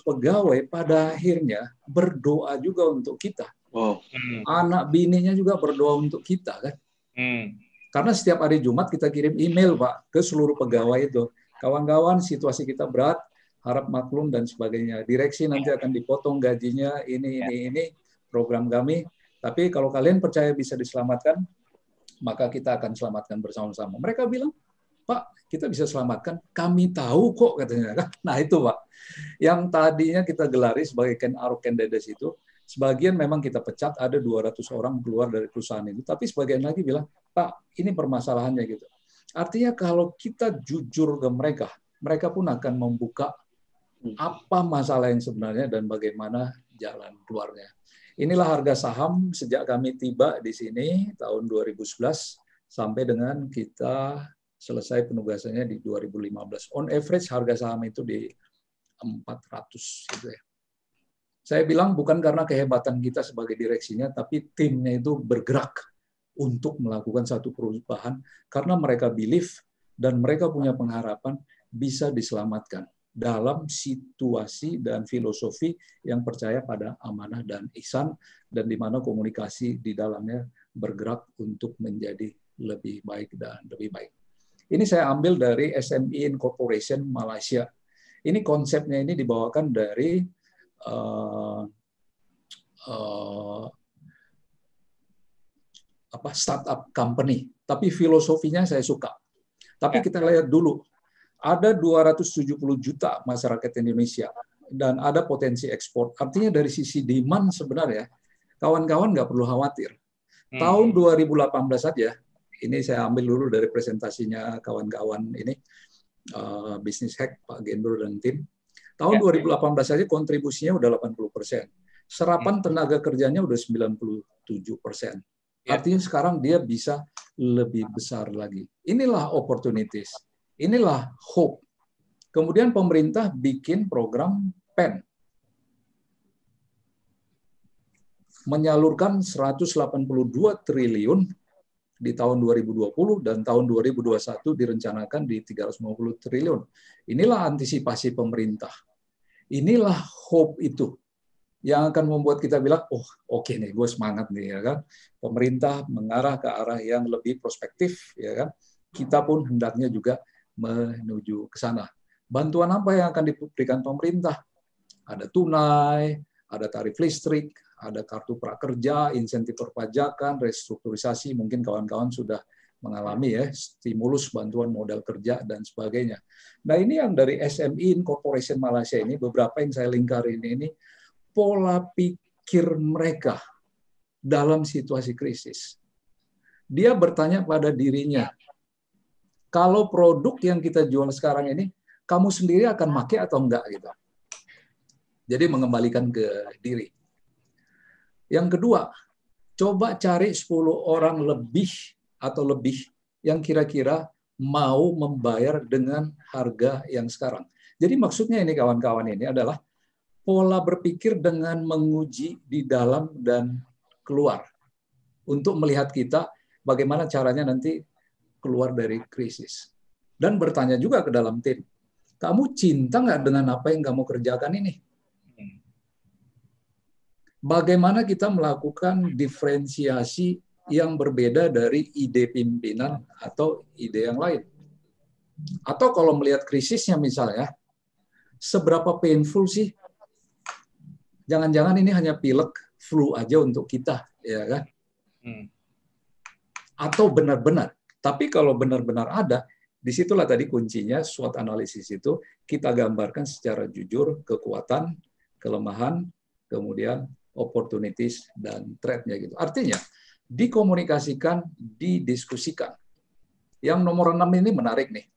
pegawai pada akhirnya berdoa juga untuk kita. Anak bininya juga berdoa untuk kita, kan? Karena setiap hari Jumat kita kirim email, Pak, ke seluruh pegawai itu. Kawan-kawan, situasi kita berat, harap maklum dan sebagainya. Direksi nanti akan dipotong gajinya, ini program kami. Tapi kalau kalian percaya bisa diselamatkan, maka kita akan selamatkan bersama-sama. Mereka bilang, Pak, kita bisa selamatkan. Kami tahu kok, katanya. Nah itu, Pak. Yang tadinya kita gelari sebagai our candidates itu, sebagian memang kita pecat, ada 200 orang keluar dari perusahaan itu. Tapi sebagian lagi bilang, Pak, ini permasalahannya gitu. Artinya kalau kita jujur ke mereka, mereka pun akan membuka apa masalah yang sebenarnya dan bagaimana jalan keluarnya. Inilah harga saham sejak kami tiba di sini tahun 2011 sampai dengan kita selesai penugasannya di 2015. On average harga saham itu di 400 gitu ya. Saya bilang bukan karena kehebatan kita sebagai direksinya, tapi timnya itu bergerak untuk melakukan satu perubahan karena mereka believe dan mereka punya pengharapan bisa diselamatkan dalam situasi dan filosofi yang percaya pada amanah dan ihsan dan di mana komunikasi di dalamnya bergerak untuk menjadi lebih baik dan lebih baik. Ini saya ambil dari SME Incorporation Malaysia. Ini konsepnya ini dibawakan dari startup company, tapi filosofinya saya suka. Tapi kita lihat dulu, ada 270 juta masyarakat Indonesia dan ada potensi ekspor. Artinya dari sisi demand sebenarnya, kawan-kawan nggak perlu khawatir. Tahun 2018 saja, ini saya ambil dulu dari presentasinya kawan-kawan ini, Business Hack, Pak Gendro dan tim. Tahun 2018 saja kontribusinya udah 80%. Serapan tenaga kerjanya udah 97%. Artinya sekarang dia bisa lebih besar lagi. Inilah opportunities. Inilah hope. Kemudian pemerintah bikin program PEN. Menyalurkan 182 triliun di tahun 2020 dan tahun 2021 direncanakan di 350 triliun. Inilah antisipasi pemerintah. Inilah hope itu yang akan membuat kita bilang, oh oke nih, gue semangat nih, ya kan. Pemerintah mengarah ke arah yang lebih prospektif, ya kan. Kita pun hendaknya juga menuju ke sana. Bantuan apa yang akan diberikan pemerintah? Ada tunai, ada tarif listrik, ada kartu prakerja, insentif perpajakan, restrukturisasi, mungkin kawan-kawan sudah mengalami ya, stimulus bantuan modal kerja dan sebagainya. Nah ini yang dari SME Incorporation Malaysia ini, beberapa yang saya lingkari ini pola pikir mereka dalam situasi krisis. Dia bertanya pada dirinya, kalau produk yang kita jual sekarang ini, kamu sendiri akan pakai atau enggak gitu. Jadi mengembalikan ke diri. Yang kedua, coba cari 10 orang lebih atau lebih yang kira-kira mau membayar dengan harga yang sekarang. Jadi maksudnya ini kawan-kawan ini adalah pola berpikir dengan menguji di dalam dan keluar. Untuk melihat kita bagaimana caranya nanti keluar dari krisis. Dan bertanya juga ke dalam tim, kamu cinta nggak dengan apa yang kamu kerjakan ini? Bagaimana kita melakukan diferensiasi yang berbeda dari ide pimpinan atau ide yang lain? Atau kalau melihat krisisnya misalnya, seberapa painful sih? Jangan-jangan ini hanya pilek, flu aja untuk kita, ya kan? Atau benar-benar. Tapi kalau benar-benar ada, disitulah tadi kuncinya SWOT analisis itu kita gambarkan secara jujur kekuatan, kelemahan, kemudian opportunities dan threat-nya gitu. Artinya dikomunikasikan, didiskusikan. Yang nomor 6 ini menarik nih.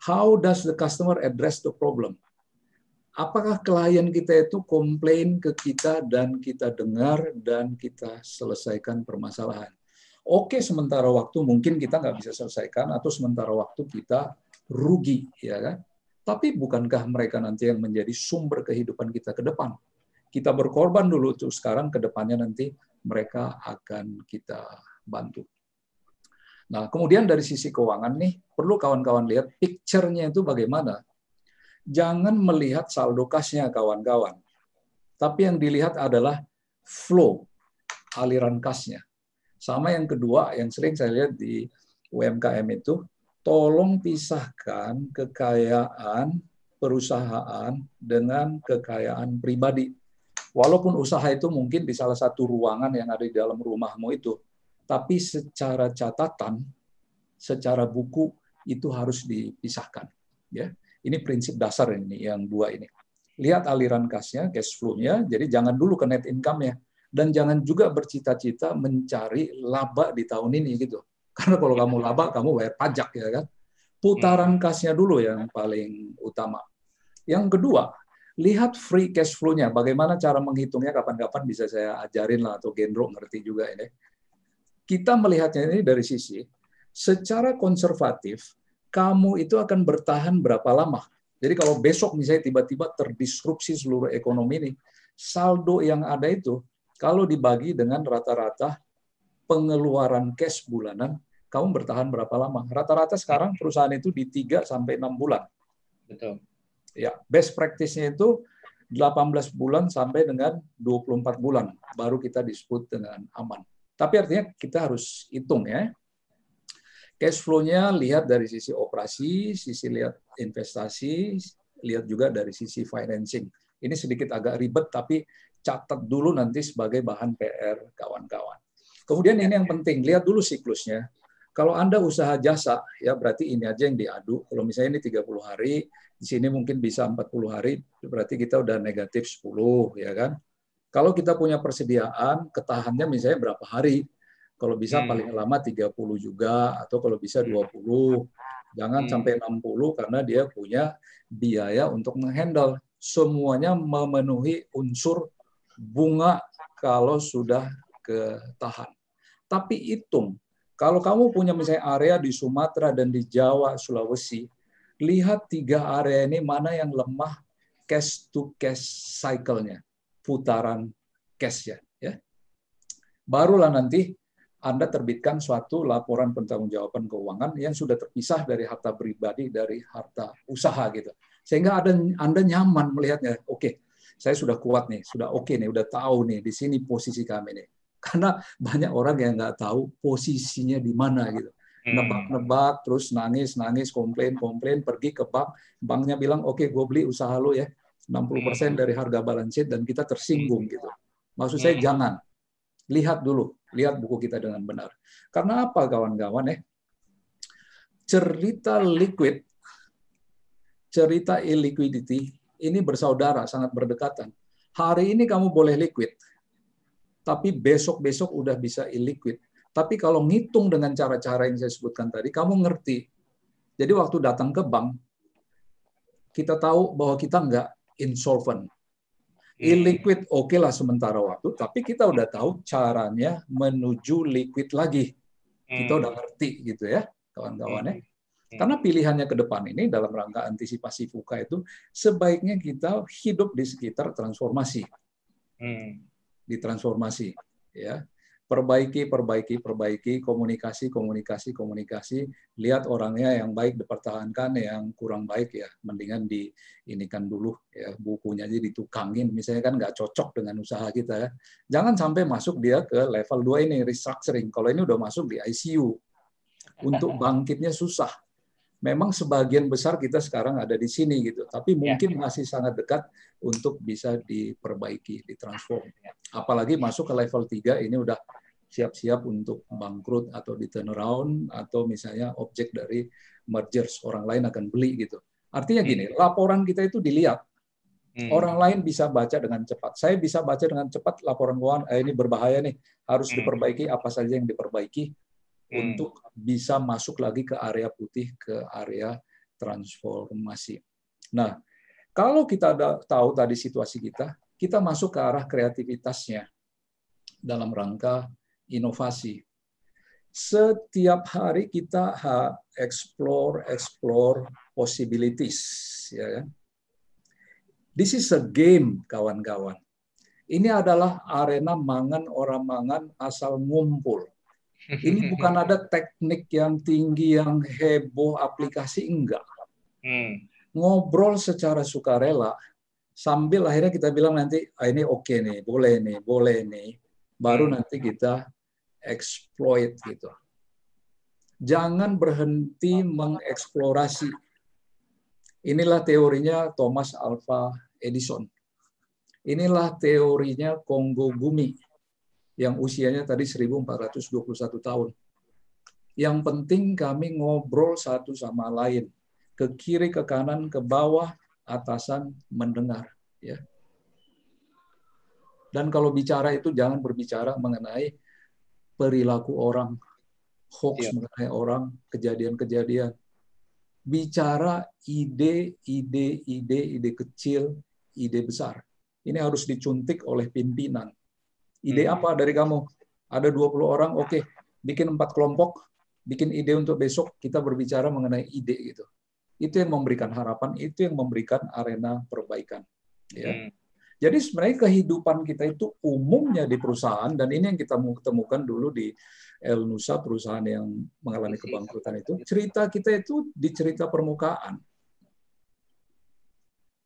How does the customer address the problem? Apakah klien kita itu komplain ke kita dan kita dengar dan kita selesaikan permasalahan? Oke, sementara waktu mungkin kita nggak bisa selesaikan atau sementara waktu kita rugi, ya kan? Tapi bukankah mereka nanti yang menjadi sumber kehidupan kita ke depan? Kita berkorban dulu tuh sekarang, ke depannya nanti mereka akan kita bantu. Nah, kemudian dari sisi keuangan nih, perlu kawan-kawan lihat picture-nya itu bagaimana. Jangan melihat saldo kasnya kawan-kawan, tapi yang dilihat adalah flow, aliran kasnya. Sama yang kedua, yang sering saya lihat di UMKM itu, tolong pisahkan kekayaan perusahaan dengan kekayaan pribadi. Walaupun usaha itu mungkin di salah satu ruangan yang ada di dalam rumahmu itu, tapi secara catatan, secara buku itu harus dipisahkan. Ya, ini prinsip dasar ini yang dua ini. Lihat aliran kasnya, cash flow-nya. Jadi jangan dulu ke net income-nya, dan jangan juga bercita-cita mencari laba di tahun ini gitu. Karena kalau kamu laba, kamu bayar pajak ya kan. Putaran kasnya dulu yang paling utama. Yang kedua, lihat free cash flow-nya. Bagaimana cara menghitungnya, kapan-kapan bisa saya ajarin lah, atau Gendro ngerti juga ini. Kita melihatnya ini dari sisi, secara konservatif, kamu itu akan bertahan berapa lama. Jadi kalau besok misalnya tiba-tiba terdisrupsi seluruh ekonomi ini, saldo yang ada itu, kalau dibagi dengan rata-rata pengeluaran cash bulanan, kamu bertahan berapa lama? Rata-rata sekarang perusahaan itu di 3-6 bulan. Betul. Ya, best practice-nya itu 18 bulan sampai dengan 24 bulan baru kita disebut dengan aman. Tapi artinya kita harus hitung ya. Cash flow-nya lihat dari sisi operasi, sisi lihat investasi, lihat juga dari sisi financing. Ini sedikit agak ribet, tapi catat dulu nanti sebagai bahan PR kawan-kawan. Kemudian ini yang penting, lihat dulu siklusnya. Kalau Anda usaha jasa, ya berarti ini aja yang diadu. Kalau misalnya ini 30 hari, di sini mungkin bisa 40 hari, berarti kita udah negatif 10, ya kan? Kalau kita punya persediaan, ketahannya misalnya berapa hari? Kalau bisa paling lama 30 juga, atau kalau bisa 20. Jangan sampai 60 karena dia punya biaya untuk menghandle. Semuanya memenuhi unsur bunga kalau sudah ketahan. Tapi hitung, kalau kamu punya misalnya area di Sumatera dan di Jawa, Sulawesi, lihat 3 area ini mana yang lemah cash to cash cycle-nya, putaran cash-nya. Ya. Barulah nanti Anda terbitkan suatu laporan pertanggungjawaban keuangan yang sudah terpisah dari harta pribadi, dari harta usaha gitu. Sehingga Anda nyaman melihatnya. Oke, saya sudah kuat nih, sudah oke nih, udah tahu nih di sini posisi kami nih. Karena banyak orang yang nggak tahu posisinya di mana gitu. Nebak-nebak, terus nangis, komplain, pergi ke bank, banknya bilang, oke, gue beli usaha lo ya, 60% dari harga balance sheet, dan kita tersinggung gitu. Maksud saya jangan. Lihat dulu, lihat buku kita dengan benar. Karena apa kawan-kawan ya? Cerita liquid, cerita illiquidity, ini bersaudara, sangat berdekatan. Hari ini kamu boleh liquid, tapi besok-besok udah bisa illiquid. Tapi kalau ngitung dengan cara-cara yang saya sebutkan tadi, kamu ngerti. Jadi waktu datang ke bank, kita tahu bahwa kita nggak insolvent. Illiquid oke lah sementara waktu, tapi kita udah tahu caranya menuju liquid lagi. Kita udah ngerti gitu ya, kawan-kawannya. Karena pilihannya ke depan ini dalam rangka antisipasi VUCA itu, sebaiknya kita hidup di sekitar transformasi. Di transformasi. Ya. Perbaiki, komunikasi. Lihat orangnya yang baik dipertahankan, yang kurang baik ya mendingan diinikan dulu ya, bukunya aja ditukangin. Misalnya kan nggak cocok dengan usaha kita ya. Jangan sampai masuk dia ke level 2 ini restructuring. Kalau ini udah masuk di ICU. Untuk bangkitnya susah. Memang sebagian besar kita sekarang ada di sini gitu, tapi mungkin masih sangat dekat untuk bisa diperbaiki, ditransform. Apalagi masuk ke level 3 ini udah siap-siap untuk bangkrut atau di turnaround atau misalnya objek dari mergers, orang lain akan beli gitu. Artinya gini, laporan kita itu dilihat. Orang lain bisa baca dengan cepat. Saya bisa baca dengan cepat laporan keuangan, ini berbahaya nih, harus diperbaiki, apa saja yang diperbaiki untuk bisa masuk lagi ke area putih, ke area transformasi. Nah, kalau kita tahu tadi situasi kita masuk ke arah kreativitasnya dalam rangka inovasi. Setiap hari kita explore possibilities. Ya kan? This is a game, kawan-kawan. Ini adalah arena mangan orang mangan asal ngumpul. Ini bukan ada teknik yang tinggi, yang heboh, aplikasi, enggak. Ngobrol secara sukarela, sambil akhirnya kita bilang nanti, ini oke nih, boleh nih. Baru nanti kita exploit gitu. Jangan berhenti mengeksplorasi. Inilah teorinya Thomas Alva Edison. Inilah teorinya Konggo Gumi yang usianya tadi 1421 tahun. Yang penting kami ngobrol satu sama lain, ke kiri, ke kanan, ke bawah, atasan mendengar, ya. Dan kalau bicara itu jangan berbicara mengenai perilaku orang, hoax mengenai orang, kejadian-kejadian. Bicara ide kecil, ide besar. Ini harus dicuntik oleh pimpinan. Ide apa dari kamu? Ada 20 orang, oke. Bikin 4 kelompok, bikin ide untuk besok, kita berbicara mengenai ide gitu. Itu yang memberikan harapan, itu yang memberikan arena perbaikan. Ya. Jadi sebenarnya kehidupan kita itu umumnya di perusahaan, dan ini yang kita temukan dulu di El Nusa, perusahaan yang mengalami kebangkrutan itu, cerita kita itu di cerita permukaan.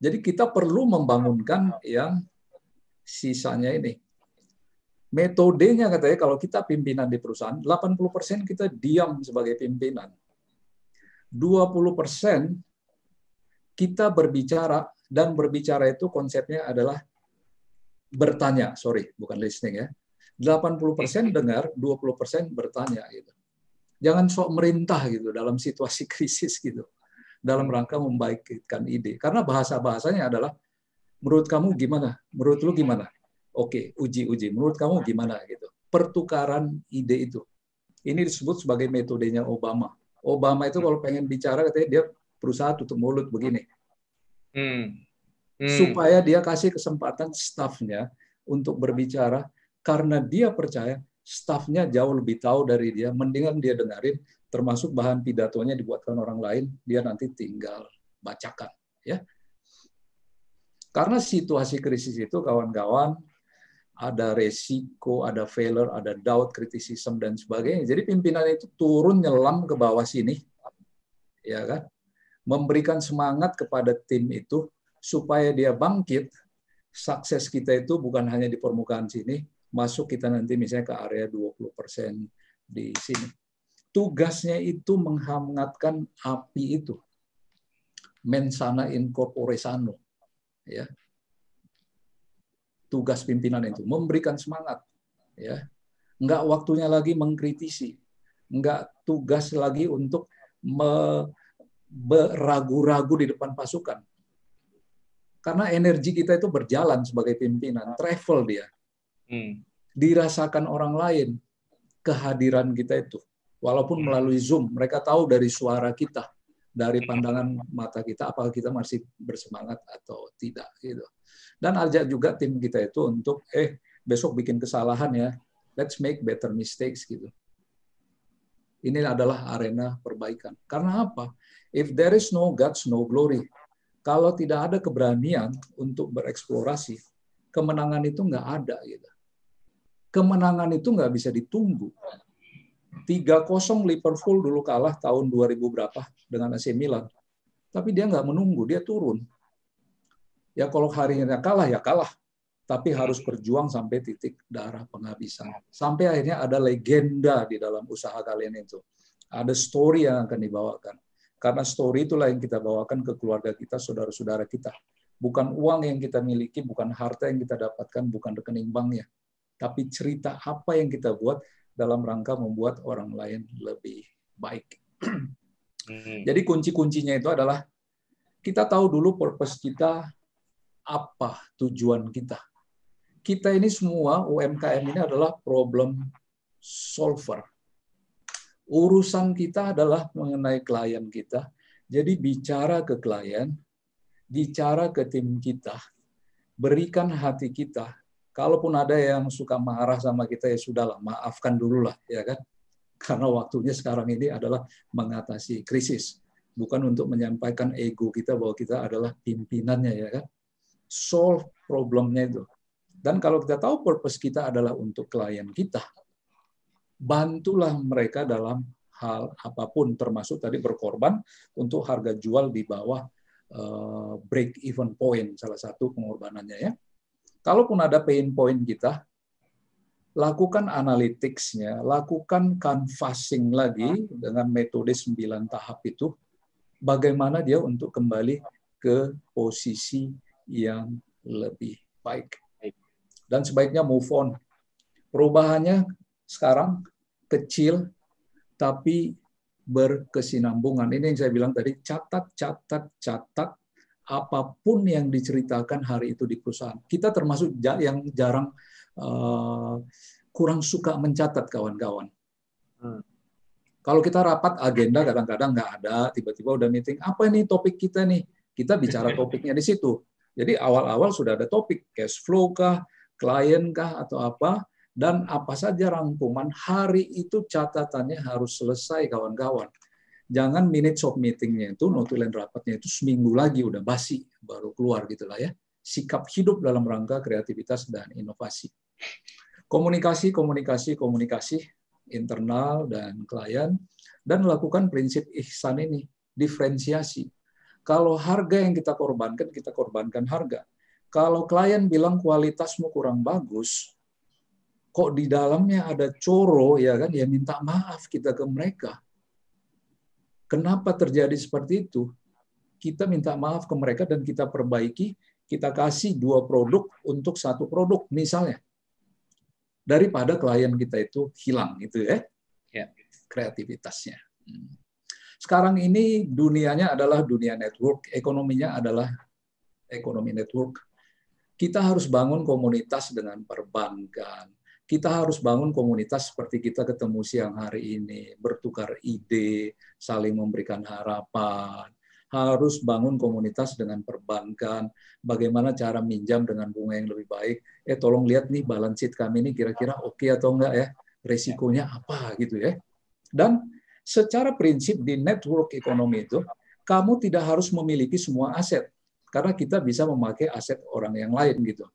Jadi kita perlu membangunkan yang sisanya ini. Metodenya katanya kalau kita pimpinan di perusahaan, 80% kita diam sebagai pimpinan. 20% kita berbicara, dan berbicara itu konsepnya adalah bertanya, bukan listening ya. 80% dengar, 20% bertanya gitu. Jangan sok merintah gitu dalam situasi krisis gitu. Dalam rangka membaikkan ide. Karena bahasa-bahasanya adalah menurut kamu gimana? Menurut lu gimana? Oke, uji. Menurut kamu gimana gitu. Pertukaran ide itu. Ini disebut sebagai metodenya Obama. Obama itu kalau pengen bicara katanya dia berusaha tutup mulut begini. Supaya dia kasih kesempatan stafnya untuk berbicara, karena dia percaya stafnya jauh lebih tahu dari dia, mendingan dia dengerin, termasuk bahan pidatonya dibuatkan orang lain, dia nanti tinggal bacakan. Ya. Karena situasi krisis itu, kawan-kawan, ada resiko, ada failure, ada doubt, criticism, dan sebagainya. Jadi pimpinan itu turun nyelam ke bawah sini, ya kan? Memberikan semangat kepada tim itu, supaya dia bangkit. Sukses kita itu bukan hanya di permukaan sini, masuk kita nanti misalnya ke area 20% di sini. Tugasnya itu menghangatkan api itu. Mensana in corpore sano. Ya. Tugas pimpinan itu memberikan semangat. Ya. Enggak waktunya lagi mengkritisi. Enggak tugas lagi untuk beragu-ragu di depan pasukan. Karena energi kita itu berjalan sebagai pimpinan, travel dia. Dirasakan orang lain, kehadiran kita itu. Walaupun melalui Zoom, mereka tahu dari suara kita, dari pandangan mata kita, apakah kita masih bersemangat atau tidak. Gitu. Dan ajak juga tim kita itu untuk, besok bikin kesalahan ya, let's make better mistakes. Gitu. Ini adalah arena perbaikan. Karena apa? If there is no guts, no glory. Kalau tidak ada keberanian untuk bereksplorasi, kemenangan itu nggak ada. Gitu. Kemenangan itu nggak bisa ditunggu. 3-0 Liverpool dulu kalah tahun 2000 berapa dengan AC Milan. Tapi dia nggak menunggu, dia turun. Ya kalau harinya kalah, ya kalah. Tapi harus berjuang sampai titik darah penghabisan. Sampai akhirnya ada legenda di dalam usaha kalian itu. Ada story yang akan dibawakan. Karena story itulah yang kita bawakan ke keluarga kita, saudara-saudara kita. Bukan uang yang kita miliki, bukan harta yang kita dapatkan, bukan rekening banknya. Tapi cerita apa yang kita buat dalam rangka membuat orang lain lebih baik. Jadi kunci-kuncinya itu adalah kita tahu dulu purpose kita, apa tujuan kita. Kita ini semua, UMKM ini adalah problem solver. Urusan kita adalah mengenai klien kita. Jadi bicara ke klien, bicara ke tim kita, berikan hati kita. Kalaupun ada yang suka marah sama kita, ya sudahlah, maafkan dulu lah, ya kan? Karena waktunya sekarang ini adalah mengatasi krisis, bukan untuk menyampaikan ego kita bahwa kita adalah pimpinannya, ya kan? Solve problemnya itu. Dan kalau kita tahu purpose kita adalah untuk klien kita, bantulah mereka dalam hal apapun, termasuk tadi berkorban untuk harga jual di bawah break even point, salah satu pengorbanannya ya. Kalaupun ada pain point kita, lakukan analytics-nya, lakukan canvassing lagi dengan metode 9 tahap itu, bagaimana dia untuk kembali ke posisi yang lebih baik. Dan sebaiknya move on. Perubahannya sekarang kecil, tapi berkesinambungan. Ini yang saya bilang tadi, catat apapun yang diceritakan hari itu di perusahaan. Kita termasuk yang jarang kurang suka mencatat, kawan-kawan. Kalau kita rapat agenda kadang-kadang nggak ada, tiba-tiba udah meeting, apa ini topik kita nih? Kita bicara topiknya di situ. Jadi awal-awal sudah ada topik, cash flow kah, klien kah, atau apa, dan apa saja rangkuman, hari itu catatannya harus selesai, kawan-kawan. Jangan minutes of meeting-nya itu, notulen rapatnya itu seminggu lagi udah basi, baru keluar gitulah ya. Sikap hidup dalam rangka kreativitas dan inovasi. Komunikasi internal dan klien, dan lakukan prinsip ihsan ini, diferensiasi. Kalau harga yang kita korbankan harga. Kalau klien bilang kualitasmu kurang bagus, kok di dalamnya ada coro, ya kan? Ya minta maaf kita ke mereka. Kenapa terjadi seperti itu? Kita minta maaf ke mereka dan kita perbaiki, kita kasih 2 produk untuk 1 produk misalnya. Daripada klien kita itu hilang gitu ya. Kreativitasnya. Sekarang ini dunianya adalah dunia network, ekonominya adalah ekonomi network. Kita harus bangun komunitas dengan perbankan. Kita harus bangun komunitas seperti kita ketemu siang hari ini, bertukar ide, saling memberikan harapan. Harus bangun komunitas dengan perbankan, bagaimana cara minjam dengan bunga yang lebih baik. Tolong lihat nih balance sheet kami ini kira-kira oke atau enggak ya, resikonya apa gitu ya. Dan secara prinsip di network ekonomi itu, kamu tidak harus memiliki semua aset, karena kita bisa memakai aset orang yang lain gitu.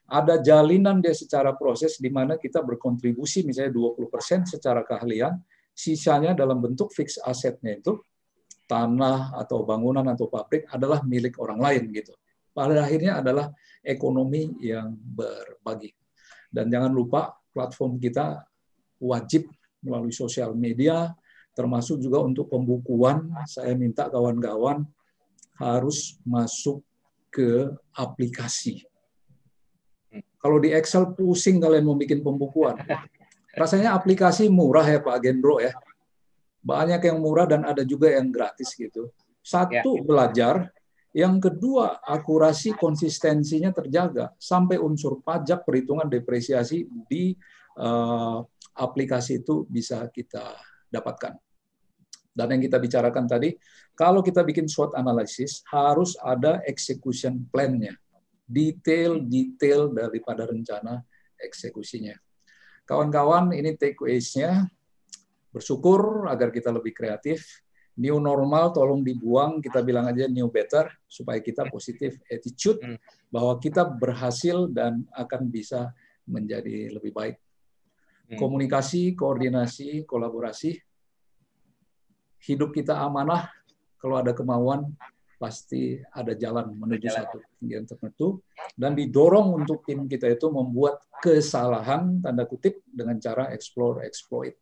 Ada jalinan dia secara proses di mana kita berkontribusi misalnya 20% secara keahlian, sisanya dalam bentuk fixed asetnya itu tanah atau bangunan atau pabrik adalah milik orang lain gitu. Pada akhirnya adalah ekonomi yang berbagi. Dan jangan lupa platform kita wajib melalui sosial media, termasuk juga untuk pembukuan. Saya minta kawan-kawan harus masuk ke aplikasi. Kalau di Excel pusing kalian mau bikin pembukuan. Rasanya aplikasi murah ya Pak Gendro ya. Banyak yang murah dan ada juga yang gratis gitu. Satu, belajar. Yang kedua, akurasi konsistensinya terjaga. Sampai unsur pajak, perhitungan depresiasi di aplikasi itu bisa kita dapatkan. Dan yang kita bicarakan tadi, kalau kita bikin SWOT analysis, harus ada execution plan-nya. Detail daripada rencana eksekusinya. Kawan-kawan, ini takeaways-nya. Bersyukur agar kita lebih kreatif. New normal tolong dibuang, kita bilang aja new better, supaya kita positif attitude, bahwa kita berhasil dan akan bisa menjadi lebih baik. Komunikasi, koordinasi, kolaborasi. Hidup kita amanah, kalau ada kemauan, pasti ada jalan menuju satu ketinggian tertentu, dan didorong untuk tim kita itu membuat kesalahan tanda kutip dengan cara explore exploit.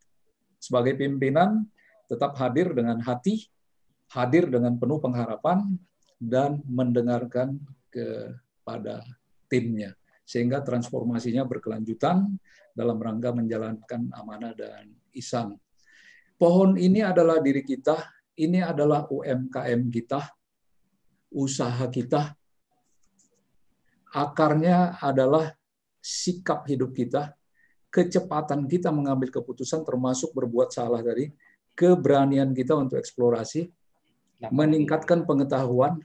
Sebagai pimpinan tetap hadir dengan hati, hadir dengan penuh pengharapan, dan mendengarkan kepada timnya sehingga transformasinya berkelanjutan dalam rangka menjalankan amanah dan ihsan. Pohon ini adalah diri kita, ini adalah UMKM kita, usaha kita, akarnya adalah sikap hidup kita, kecepatan kita mengambil keputusan termasuk berbuat salah tadi, keberanian kita untuk eksplorasi, meningkatkan pengetahuan,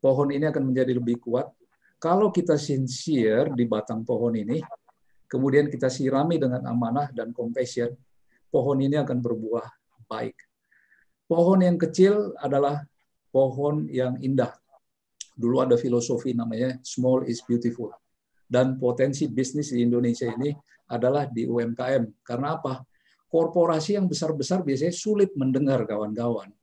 pohon ini akan menjadi lebih kuat. Kalau kita sincere di batang pohon ini, kemudian kita sirami dengan amanah dan compassion, pohon ini akan berbuah baik. Pohon yang kecil adalah pohon yang indah. Dulu ada filosofi namanya small is beautiful. dan potensi bisnis di Indonesia ini adalah di UMKM. Karena apa? Korporasi yang besar-besar biasanya sulit mendengar kawan-kawan.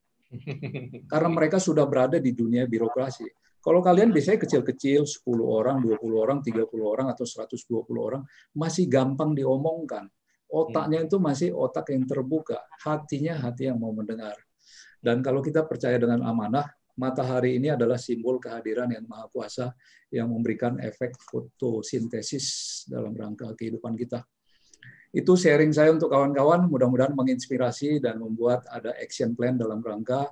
Karena mereka sudah berada di dunia birokrasi. Kalau kalian biasanya kecil-kecil, 10 orang, 20 orang, 30 orang, atau 120 orang, masih gampang diomongkan. Otaknya itu masih otak yang terbuka, hatinya hati yang mau mendengar. Dan kalau kita percaya dengan amanah, matahari ini adalah simbol kehadiran yang maha kuasa yang memberikan efek fotosintesis dalam rangka kehidupan kita. Itu sharing saya untuk kawan-kawan, mudah-mudahan menginspirasi dan membuat ada action plan dalam rangka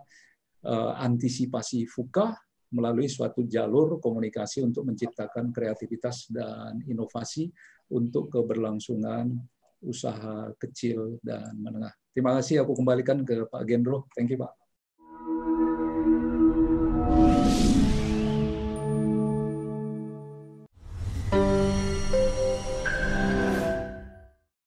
antisipasi VUCA melalui suatu jalur komunikasi untuk menciptakan kreativitas dan inovasi untuk keberlangsungan usaha kecil dan menengah. Terima kasih, aku kembalikan ke Pak Gendro. Thank you, Pak.